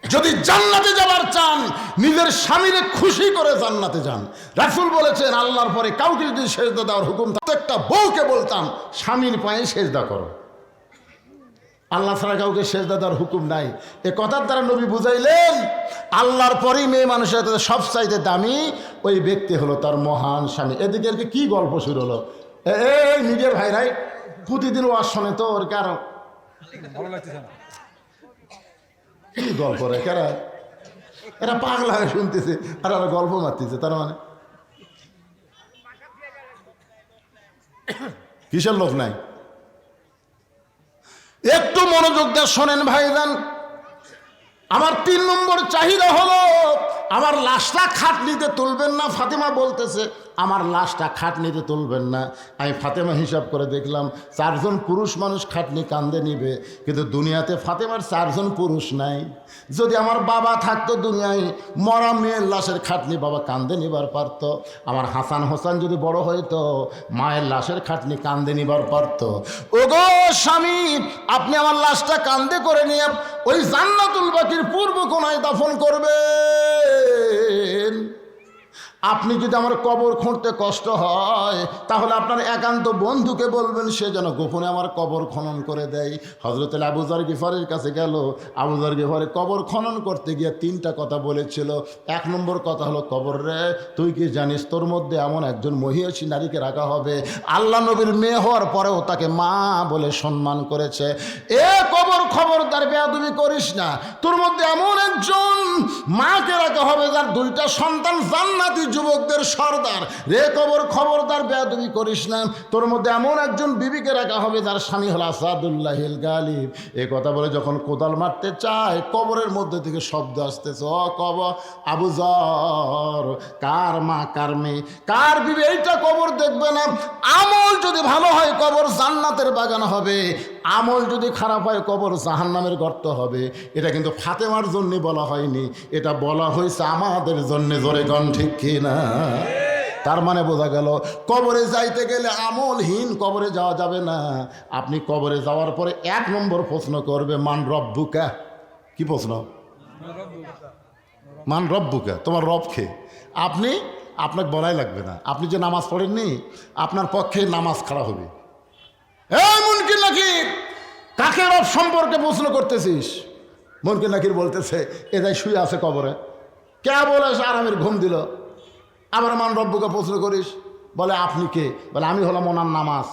যদি জান্নাতে যাবার চান নিজের স্বামীরে খুশি করে জান্নাতে যান। রাসূল বলেছেন আল্লাহর পরে কাউকে যদি সেজদা দেওয়ার হুকুম, প্রত্যেকটা বউকে বলতাম স্বামীর পায়ে সেজদা করো। আল্লাহ ছাড়া কাউকে সেজদা দেওয়ার হুকুম নাই। এ কথার দ্বারা নবী বুঝাইলেন আল্লাহর পরেই মেয়ে মানুষের সব চাইতে দামি ওই ব্যক্তি হলো তার মহান স্বামী। এদিকে কি গল্প শুরু হলো? এই নিজের ভাইরাই প্রতিদিন ওয়াজ শোনে, তো ওর কারণ ভালো লাগতেছে না। কি গল্প রে, কারা এরা পাগলা হয়ে শুনতেছে আর এরা গল্প মারতেছে। তার মানে কিসের লোক নাই? একটু মনোযোগ দিয়ে শোনেন ভাইজান। আমার 3 নম্বর চাহিদা হলো আমার লাশটা খাটনিতে তুলবেন না। ফাতেমা বলতেছে আমার লাশটা খাটনিতে তুলবেন না। আমি ফাতেমা হিসাব করে দেখলাম 4 জন পুরুষ মানুষ খাটনি কান্দে নিবে, কিন্তু দুনিয়াতে ফাতেমার 4 জন পুরুষ নাই। যদি আমার বাবা থাকতো দুনিয়ায়, মরা মেয়ের লাশের খাটনি বাবা কান্দে নিবার পারত। আমার হাসান হোসেন যদি বড় হইতো, মায়ের লাশের খাটনি কান্দে নিবার পারত। ওগো স্বামী, আপনি আমার লাশটা কান্দে করে নিয়ে ওই জান্নাতুল বাকির পূর্ব কোণায় দাফন করবেন। আপনি যদি আমার কবর খুঁড়তে কষ্ট হয় তাহলে আপনার একান্ত বন্ধুকে বলবেন সে যেন গোপনে আমার কবর খনন করে দেয়। হযরত আবু যর গিফারির কাছে গেল। আবু যর গিফারি কবর খনন করতে গিয়ে 3টা কথা বলেছিল। 1 নম্বর কথা হলো, কবর রে, তুই কি জানিস তোর মধ্যে এমন একজন মহিষী নারীকে রাখা হবে, আল্লাহ নবীর মেয়ে হওয়ার পরেও তাকে মা বলে সম্মান করেছে। এ কবর, খবরদার বেয়াদবি করিস না। তোর মধ্যে এমন একজন মাকে রাখা হবে যার 2টা সন্তান জান্নাতি যুবকদের সর্দার। রে কবর, খবরদার বেয়াদবি করিস না। তোর মধ্যে এমন একজন বিবিকে রাখা হবে যার স্বামী হল আসাদুল্লাহিল গালিব। এ কথা বলে যখন কোদাল মারতে চায় কবরের মধ্যে থেকে শব্দ আসতেছে, ও কবর, আবু যর, কার মা কার মেয়ে কার বিবি এইটা কবর দেখবে না। আমল যদি ভালো হয় কবর জান্নাতের বাগান হবে, আমল যদি খারাপ হয় কবর জাহান্নামের গর্ত হবে। এটা কিন্তু ফাতেমার জন্য বলা হয়নি, এটা বলা হয়েছে আমাদের জন্য। জোরে গণ ঠিক কিনা? তার মানে বোঝা গেল কবরে যাইতে গেলে আমলহীন কবরে যাওয়া যাবে না। আপনি কবরে যাওয়ার পরে 1 নম্বর প্রশ্ন করবে, মান রব্বুকা। কি প্রশ্ন? মান রব্বুকা, তোমার রব কে? আপনাকে বলাই লাগবে না। আপনি যে নামাজ পড়েননি, আপনার পক্ষে নামাজ খারাপ হবে। এই মুনকির নাকির, কাকে রব সম্পর্কে প্রশ্ন করতেছিস? মুনকির নাকির বলতেছে, এদাই শুয়ে আছে কবরে, কে বলে আরামের ঘুম দিল। আবার মান রব্বুকে প্রশ্ন করিস, বলে আপনি কে? বলে আমি হলাম ওনার নামাজ,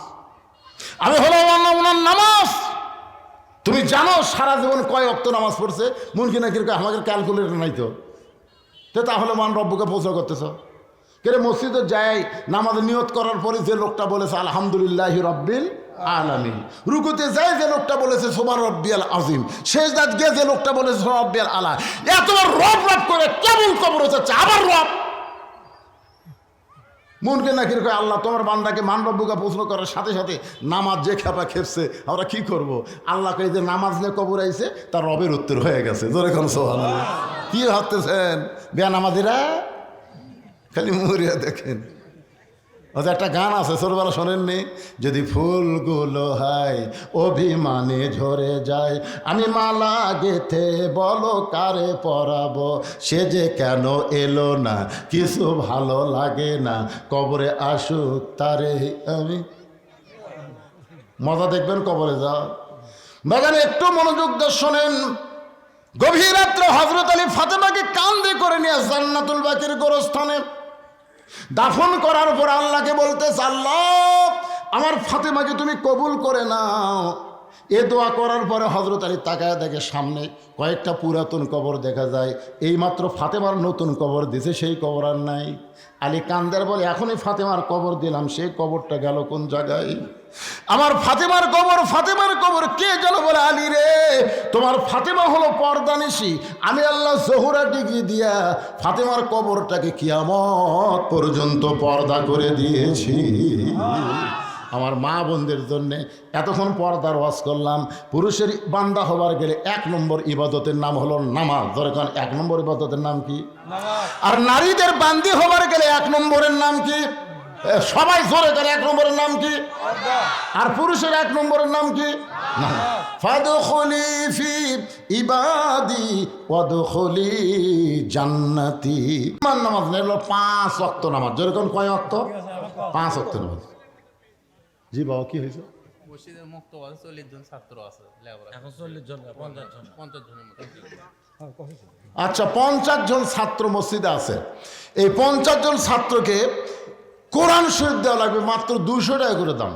আমি হলাম ওনার নামাজ। তুমি জানো সারা জীবন কয় ওয়াক্ত নামাজ পড়ছে? মুনকির নাকির আমাদের ক্যালকুলেটর নাই তো, তাহলে মান রব্বুকে প্রশ্ন করতেছ কে? মসজিদে যাই নামাজে নিয়ত করার পরে যে লোকটা বলেছে আলহামদুলিল্লাহি রাব্বিল আলামিন, রুকুতে যায় যে লোকটা বলেছে সুবহান রাব্বিয়াল আযীম, সেজদাত গিয়ে যে লোকটা বলেছে সুবহান রাব্বিয়াল আলা, এতবার রব রব করে কেমন কবর হচ্ছে আবার রব। মুনকির নাকির কয়, আল্লাহ তোমার বান্দাকে মান রব্বুকে প্রশ্ন করার সাথে সাথে নামাজ যে খেপা খেপছে, আমরা কি করব? আল্লাহ কই যে নামাজ নিয়ে কবর আইছে, তার রবের উত্তর হয়ে গেছে। জোরে কোন সুবহানাল্লাহ। কি ভাবতেছেন বেনামাজিরা? খালি মুরিয়া দেখেন। ওদের একটা গান আছে, ছোটবেলা শোনেননি? যদি ফুলগুলো হয় অভিমানে ঝরে যায়, আমি মালা গেথে বলো কারে পরাবো, সে যে কেন এলো না, কিছু ভালো লাগে না, কবরে আসুক তারে আমি। মজা দেখবেন কবরে যা। বাগানে একটু মনোযোগ দিয়ে শোনেন। গভীর রাত্রে হযরত আলী ফাতেমাকে কাঁধে করে নিয়ে জান্নাতুল বাকির গোরস্থানে দাফন করার পর আল্লাহকে বলতেছে, আল্লাহ আমার ফাতেমাকে তুমি কবুল করে নাও। এ দোয়া করার পরে হযরত আলী তাকায় দেখে সামনে কয়েকটা পুরাতন কবর দেখা যায়। এইমাত্র ফাতেমার নতুন কবর দিছে, সেই কবর আর নাই। আলী কান্দের বলে, এখনই ফাতেমার কবর দিলাম, সেই কবরটা গেল কোন জায়গায়? আমার ফাতেমার কবর, ফাতেমার কবর কে যেন বলে, আলী রে তোমার ফাতেমা হলো পর্দানিশী, আমি আল্লাহ জোহরা ডিগ্রি দিয়া ফাতেমার কবরটাকে কিয়ামত পর্যন্ত পর্দা করে দিয়েছি। আমার মা বোনদের জন্যে এতক্ষণ পর্দার ওয়াজ করলাম। পুরুষের বান্দা হবার গেলে 1 নম্বর ইবাদতের নাম হলো নামাজ। ধরে 1 নম্বর ইবাদতের নাম কি? আর নারীদের বান্দি হবার গেলে 1 নম্বরের নাম কি? সবাই জোরে করে 1 নম্বরের নাম কি? আর পুরুষের 1 নম্বরের নাম কি? ফাদখুলি ফি ইবাদি ওয়াদখুলি জান্নাতি। নামাজ হলো 5 ওয়াক্ত নামাজ। জোরে কোন কয় ওয়াক্ত? 5 ওয়াক্ত নামাজ। জি বাবা, কি হয়েছে? মসজিদের মুক্ত আছে 40 জন ছাত্র আছে, এখন 40 জন 50 জনের মতো। আচ্ছা, 50 জন ছাত্র মসজিদে আছে। এই 50 জন ছাত্রকে কোরআন শরীফ দেওয়া লাগবে মাত্র 200 টাকা করে দাম।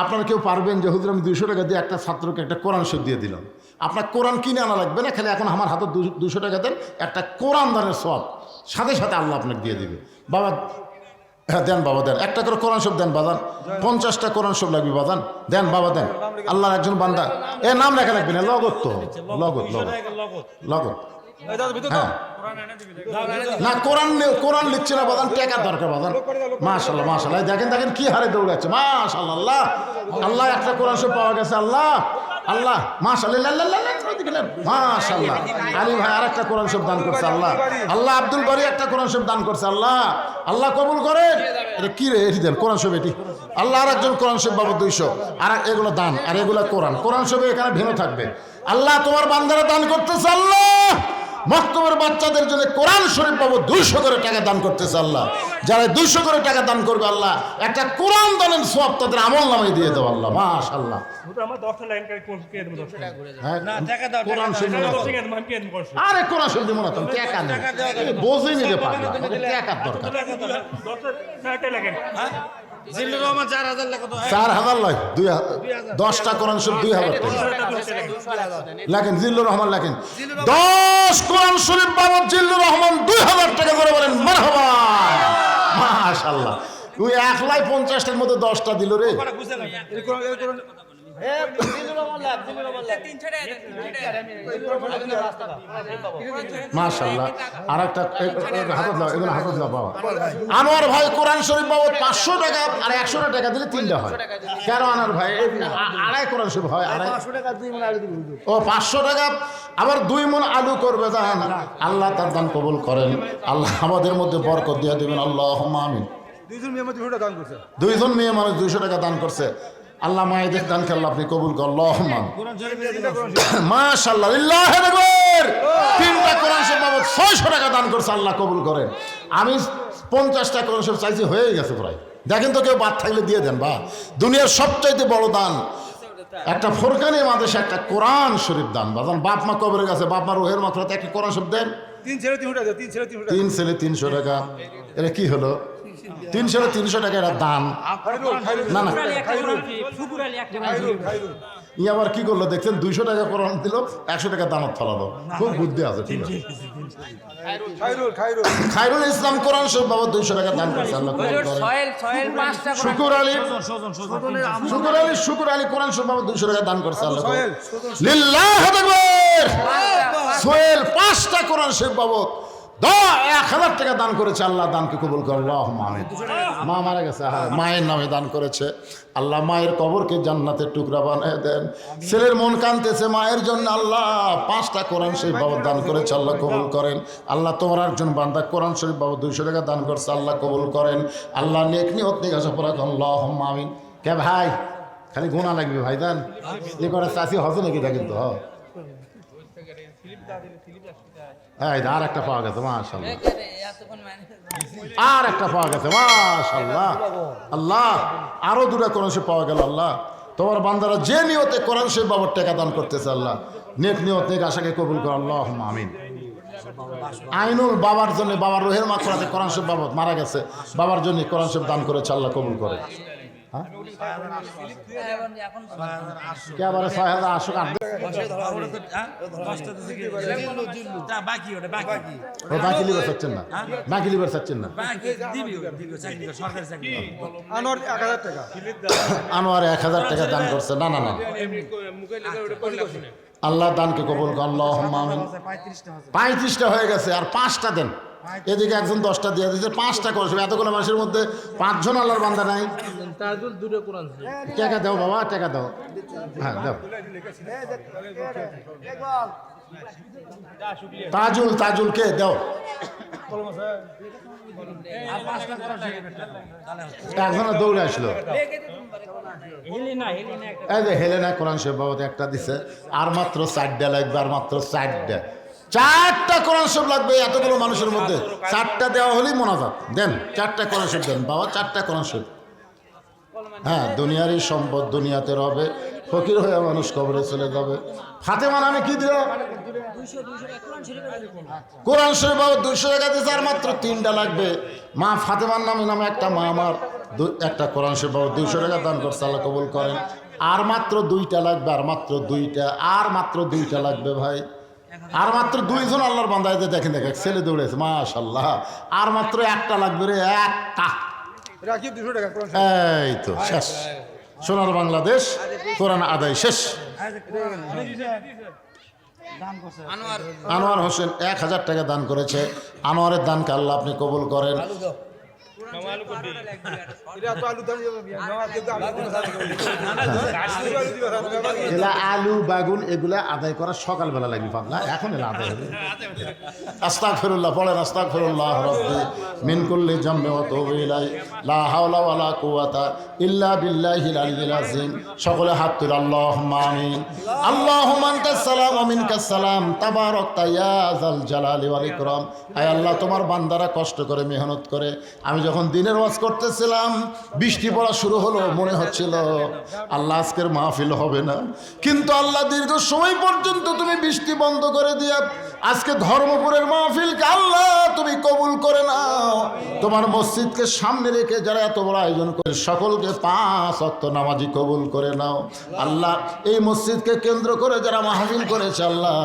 আপনারা কেউ পারবেন যে হুজুর আমি 200 টাকা দিয়ে একটা ছাত্রকে একটা কোরআন শরীফ দিয়ে দিলাম? আপনার কোরআন কিনে আনা লাগবে না, খালি এখন আমার হাতে 200 টাকা দেন, একটা কোরআন দানের সওয়াব সাথে সাথে আল্লাহ আপনাকে দিয়ে দিবে। বাবা হ্যাঁ দেন, বাবা দেন, একটা করে কোরআন শরীফ দেন বাজান, 50টা কোরআন শরীফ লাগবে বাজান, দেন বাবা দেন। আল্লাহর একজন বান্দা, এ নাম লেখা লাগবে না, লগত তো লগত লগত হ্যাঁ না, কোরআন লিখছে না বাজান, টাকার দরকার বাজান। মাশাআল্লাহ মাশাআল্লাহ, দেখেন দেখেন কি হারে দৌড়াচ্ছে, মাশাআল্লাহ। আল্লাহ আল্লাহ, একটা কোরআন শরীফ পাওয়া গেছে। আল্লাহ আল্লাহ মাশাআল্লাহ মাশাআল্লাহ। আলী ভাই আর একটা কোরআন শরীফ দান করছে। আল্লাহ আল্লাহ, আব্দুল বারী একটা কোরআন শরীফ দান করছে। আল্লাহ আল্লাহ কবুল করেন। এটা কি রে, এটি দেন কোরআন শরীফ, এটি আল্লাহ। আর একজন কোরআন শরীফ বাবু 200, আর এগুলো দান, আর এগুলো কোরআন শরীফ এখানে ভেঙে থাকবে। আল্লাহ তোমার বান্দারা দান করতেছে। আল্লাহ মক্তবের বাচ্চাদের জন্য কোরআন শরীফ পাবো 200 করে টাকা দান করতেছে আল্লাহ। যারা 200 করে টাকা দান করবে আল্লাহ একটা কোরআন দানের সওয়াব তাদের আমল নামায় দিয়ে দেবো আল্লাহ। মাশাআল্লাহ। আমার 10টা লাইন কোন কে দেব 10 টাকা হ্যাঁ, না টাকা দাও কোরআন শরীফ টাকা দাও। 10 টাকা মান কে দেব আরে কোরআন শরীফ দিব না তুমি টাকা নেই, বোঝেই নিতে পারবে না, টাকা দরকার। 10টা লাগেন জিল্লুর রহমান 4000 টাকা তো 4000 লাগে 10টা কোরআন শরীফ 2000 টাকা লাগেন। জিল্লুর রহমান লাগেন 10 কোরআন শরীফ বাবা জিল্লুর রহমান 2000 টাকা করে বলেন মারহাবা। মাশাআল্লাহ। তুই 1,50,000 মধ্যে 10টা দিল রে। মাশাআল্লাহ। আর একটা হাতত দাও, এগুলো হাতত দাও বাবা। আনোয়ার ভাই কোরআন শরীফ বাবদ 500 টাকা আর 100 টাকা দিলে 3টা হয়। কেন আনোয়ার ভাই আড়াই কোরআন শরীফ হয়? আড়াই 500 টাকা আবার 2 মণ আলু করবে দান। আল্লাহ তার দান কবুল করেন, আল্লাহ আমাদের মধ্যে বরকত দিয়ে দিবেন, আল্লাহুম্মা আমিন। 2জন মেয়ে মানুষ 200 টাকা দান করছে। আল্লাহ মায়েদের দানকে আল্লাহ আপনি কবুল করেন, আল্লাহুম্মা আমিন। মাশাআল্লাহ, লিল্লাহি আকবার। 3টা কোরআন শরীফ বাবদ 600 টাকা দান করছে, আল্লাহ কবুল করেন। আমি 50টা কোরআন শরীফ চাইছি, হয়ে গেছে প্রায়। দেখেন তো কেউ বাদ থাকলে দিয়ে দেন। বা দুনিয়ার সবচাইতে বড় দান একটা ফোরকানি মাদ্রাসা একটা কোরআন শরীফ দান। বাজান বাপ মা কবরের কাছে, বাপ মা রুহের মাত্রাতে একটা কোরআন শরীফ দেন। 3 ছেলে 300 টাকা। এটা কি হলো? 300 টাকা এটা দান না না। ই আবার কি করলো দেখছেন? 200 টাকা কোরআন দিল, 100 টাকা দানত ফেলালো। খুব বুদ্ধি আছে, ঠিক আছে। খায়রুল ইসলাম কোরআন শরীফ বাবা 200 টাকা দান করছে, আল্লাহ কবুল করেন। শুকুর আলী কোরআন শরীফ বাবা 200 টাকা দান করছে, আল্লাহ কবুল করেন। লিল্লাহি আকবার। সোহেল 5টা কোরআন শরীফ বাবা 1000 টাকা দান করেছে, আল্লাহ দানকে কবুল করেন, আল্লাহুম্মা আমিন। মা মারা গেছে, মায়ের নামে দান করেছে, আল্লাহ মায়ের কবরকে জান্নাতের টুকরা বানিয়ে দেন। ছেলের মন কাঁদতেছে মায়ের জন্য, আল্লাহ 5টা কোরআন শরীফ বাবা দান করেছে, আল্লাহ কবুল করেন। আল্লাহ তোমার একজন বান্দা কোরআন শরীফ বাবা 200 টাকা দান করছে, আল্লাহ কবুল করেন। আল্লাহ নেক নিয়ত নিয়ে আসা পড়া করেন, আল্লাহুম্মা আমিন। কে ভাই খালি গোনা লাগবে ভাই দান এ করে চাষি হজে নাকি? তা কিন্তু আর একটা পাওয়া গেছে, মাশাআল্লাহ। আর একটা পাওয়া গেছে, মাশাআল্লাহ। আল্লাহ আরো 2টা কোরআন শরীফ পাওয়া গেল। আল্লাহ তোমার বান্দারা যে নিয়তে কোরআন শরীফ বাবার টাকা দান করতেছে, আল্লাহ নেক নিয়ত নেক আশাকে কবুল করো, আল্লাহুম্মা আমিন। আইনুল বাবার জন্য, বাবার রুহের মাগফিরাতে কোরআন শরীফ বাবা মারা গেছে, বাবার জন্য কোরআন শরীফ দান করেছে, আল্লাহ কবুল করে। কে আবার 6000 আসুক বাকি লিবার চাচ্ছেন না, বাকি লিবার চাচ্ছেন না। আনোয়ার 1000 টাকা দান করছে। না না না, আল্লাহ দানকে কবুল করেন, আল্লাহুম্মা আমিন। 35টা হয়ে গেছে, আর 5টা দেন। এদিকে একজন 10টা দিয়ে দিয়েছে, 5টা করছে। এতগুলো মানুষের মধ্যে 5 জন আল্লাহর বান্দা নাই। টাকা দাও বাবা, টাকা দাও। হ্যাঁ দাও। তাজুলকে দাও। একজন দৌড়ে আসলো, এই যে হেলেনা কোরআন শরীফ বাবদ একটা দিছে, আর মাত্র 4টা লাগবে, আর মাত্র 4টা কোরআন শরীফ লাগবে এতগুলো মানুষের মধ্যে। 4টা দেওয়া হলেই মোনাজাত দেন। 4টা কোরআন শরীফ দেন বাবা, 4টা কোরআন শরীফ। হ্যাঁ, দুনিয়ারই সম্পদ দুনিয়াতে রবে, ফকির হয়ে মানুষ কবরে চলে যাবে। ফাতেমা নামে কি দিল? কোরআন শরীফ বাবা 200 টাকা দিয়েছে, আর মাত্র 3টা লাগবে। মা ফাতেমার নামে একটা মা আমার একটা কোরআন শরীফ বাবা 200 টাকা দান করছে, আল্লাহ কবুল করেন। আর মাত্র 2টা লাগবে, আর মাত্র 2টা, আর মাত্র 2টা লাগবে ভাই। আর মাত্র 2 জন আল্লাহর বান্দা। দেখেন দেখেন ছেলে দৌড়েছে, মাশাআল্লাহ। আর মাত্র 1টা লাগবে রে, 1টা। এই তো শেষ। সোনার বাংলাদেশ কোরআন আদায় শেষ। আনোয়ার হোসেন 1000 টাকা দান করেছে। আনোয়ারের দানকে আল্লাহ আপনি কবুল করেন। এলা আলু বাগুন এগুলা আদায় করা সকালবেলা লাগবে পাবনা, এখন এলা আদায় হবে। আস্তাগফিরুল্লাহ পড়েন, আস্তাগফিরুল্লাহ রাব্বি মিন কুল্লি জামবি ওয়া তুবু ইলাই লা হাওলা ওয়ালা কুওয়াতা ইল্লা বিল্লাহিল আলিয়্যিল আযীম। সকলে হাত তুলে আল্লাহুম্মা আমিন। আল্লাহুম্মা আনতাস সালাম ওয়া মিনকাস সালাম তাবারাকতা ইয়া যাল জালালি ওয়াল ইকরাম। আয় আল্লাহ, তোমার বান্দারা কষ্ট করে মেহনত করে, আমি যখন দিনের ওয়াজ করতেছিলাম বৃষ্টি পড়া শুরু হলো, মনে হচ্ছিল আল্লাহ আজকের মাহফিল হবে না, কিন্তু আল্লাহ দীর্ঘ সময় পর্যন্ত তুমি বৃষ্টি বন্ধ করে দিয়া আজকে ধর্মপুরের মাহফিলকে আল্লাহ তুমি কবুল করে নাও। তোমার মসজিদকে সামনে রেখে যারা এত বড় আয়োজন করে সকলকে 5 ওয়াক্ত নামাজি কবুল করে নাও। আল্লাহ এই মসজিদকে কেন্দ্র করে যারা মাহফিল করেছে আল্লাহ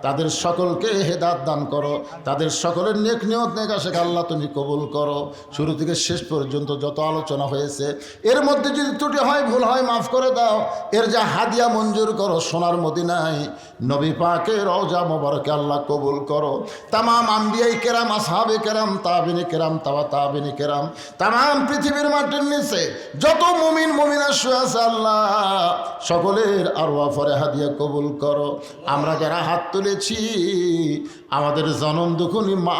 তাদের সকলকে হেদায়েত দান করো, তাদের সকলের নেক নিয়ত নেক আশা আল্লাহ তুমি কবুল করো। শুরু থেকে শেষ পর্যন্ত যত আলোচনা হয়েছে এর মধ্যে যদি ত্রুটি হয় ভুল হয় মাফ করে দাও। এর যা হাদিয়া মঞ্জুর করো সোনার মদিনায় নবী পাকের রওজা মোবারকে আল্লাহ কবুল করো। তামাম আম্বিয়াই কেরাম, আসহাবে কেরাম, তাবিনে কেরাম, তাবিনে কেরাম, তামাম পৃথিবীর মাটির নিচে যত মুমিন মুমিনা শুয়ে আছে আল্লাহ সকলের আরওয়াহ ফরে হাদিয়া কবুল করো। আমরা যারা হাত তুলেছি আমাদের জনম দুখুনি মা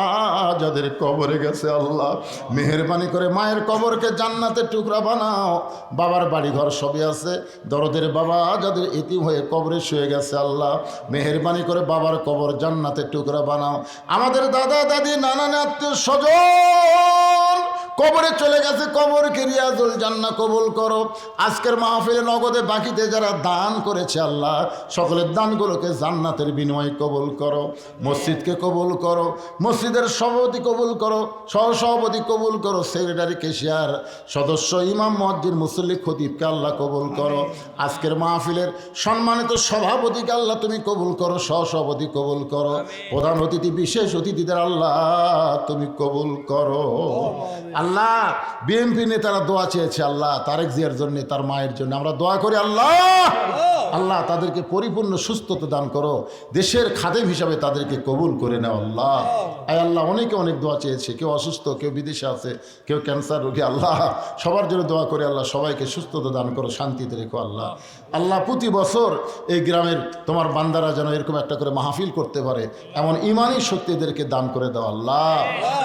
যাদের কবরে গেছে আল্লাহ মেহেরবানি করে মায়ের কবরকে জান্নাতের টুকরা বানাও। বাবার বাড়ি ঘর সবই আছে, দরদের বাবা যাদের এতিম হয়ে কবরে শুয়ে গেছে আল্লাহ মেহেরবানি করে বাবার কবর জান্নাতের টুকরা বানাও। আমাদের দাদা দাদি নানা আত্মীয় স্বজন কবরে চলে গেছে, কবরকে রিয়াজুল জান্নাহ কবুল করো। আজকের মাহফিলে নগদে বাকিতে যারা দান করেছে আল্লাহ সকলের দানগুলোকে জান্নাতের বিনিময়ে কবুল করো। মসজিদকে কবুল করো, মসজিদের সভাপতি কবুল করো, সহসভাপতি কবুল করো, সেক্রেটারি কেশিয়ার সদস্য ইমাম মুয়াজ্জিন মুসল্লি খতিবকে আল্লাহ কবুল করো। আজকের মাহফিলের সম্মানিত সভাপতিকে আল্লাহ তুমি কবুল করো, সহসভাপতি কবুল করো, প্রধান অতিথি বিশেষ অতিথিদের আল্লাহ তুমি কবুল করো। আল্লাহ বিএনপি নেতারা দোয়া চেয়েছে আল্লাহ তারেক জিয়ার জন্য, তার মায়ের জন্য আমরা দোয়া করি আল্লাহ আল্লাহ তাদেরকে পরিপূর্ণ সুস্থতা দান করো, দেশের খাদেম হিসাবে তাদেরকে কবুল করে নাও আল্লাহ। আয় আল্লাহ অনেকে অনেক দোয়া চেয়েছে, কেউ অসুস্থ, কেউ বিদেশে আছে, কেউ ক্যান্সার রোগী আল্লাহ সবার জন্য দোয়া করে আল্লাহ সবাইকে সুস্থতা দান করো, শান্তিতে রেখো আল্লাহ। আল্লাহ প্রতি বছর এই গ্রামের তোমার বান্দারা যেন এরকম একটা করে মাহফিল করতে পারে এমন ইমানি শক্তি এদেরকে দান করে দাও আল্লাহ।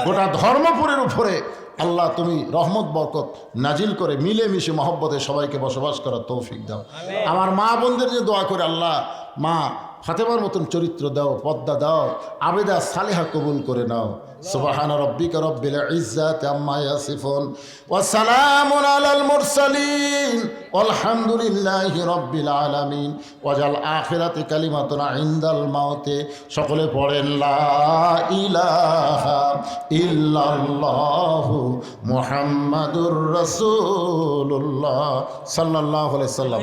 গোটা ধর্মপুরের উপরে আল্লাহ তুমি রহমত বরকত নাজিল করে মিলেমিশে মহব্বতে সবাইকে বসবাস করার তৌফিক দাও। আমার মা বোনদের যে দোয়া করে আল্লাহ মা ফাতেমার মতন চরিত্র দাও, পদ্মা দাও, আবেদা সালেহা কবুল করে নাও। সুবহানা রাব্বিকা রাব্বিল ইজ্জাতি আম্মা ইয়াসিফুন ওয়া সালামুন আলাল মুরসালিন আলহামদুলিল্লাহি রাব্বিল আলামিন ওয়াজাল আখিরাতি কালিমাতুন ইনদাল মাউতে। সকলে পড়েন লা ইলাহা ইল্লাল্লাহু মুহাম্মাদুর রাসূলুল্লাহ সাল্লাল্লাহু আলাইহি ওয়াসাল্লাম।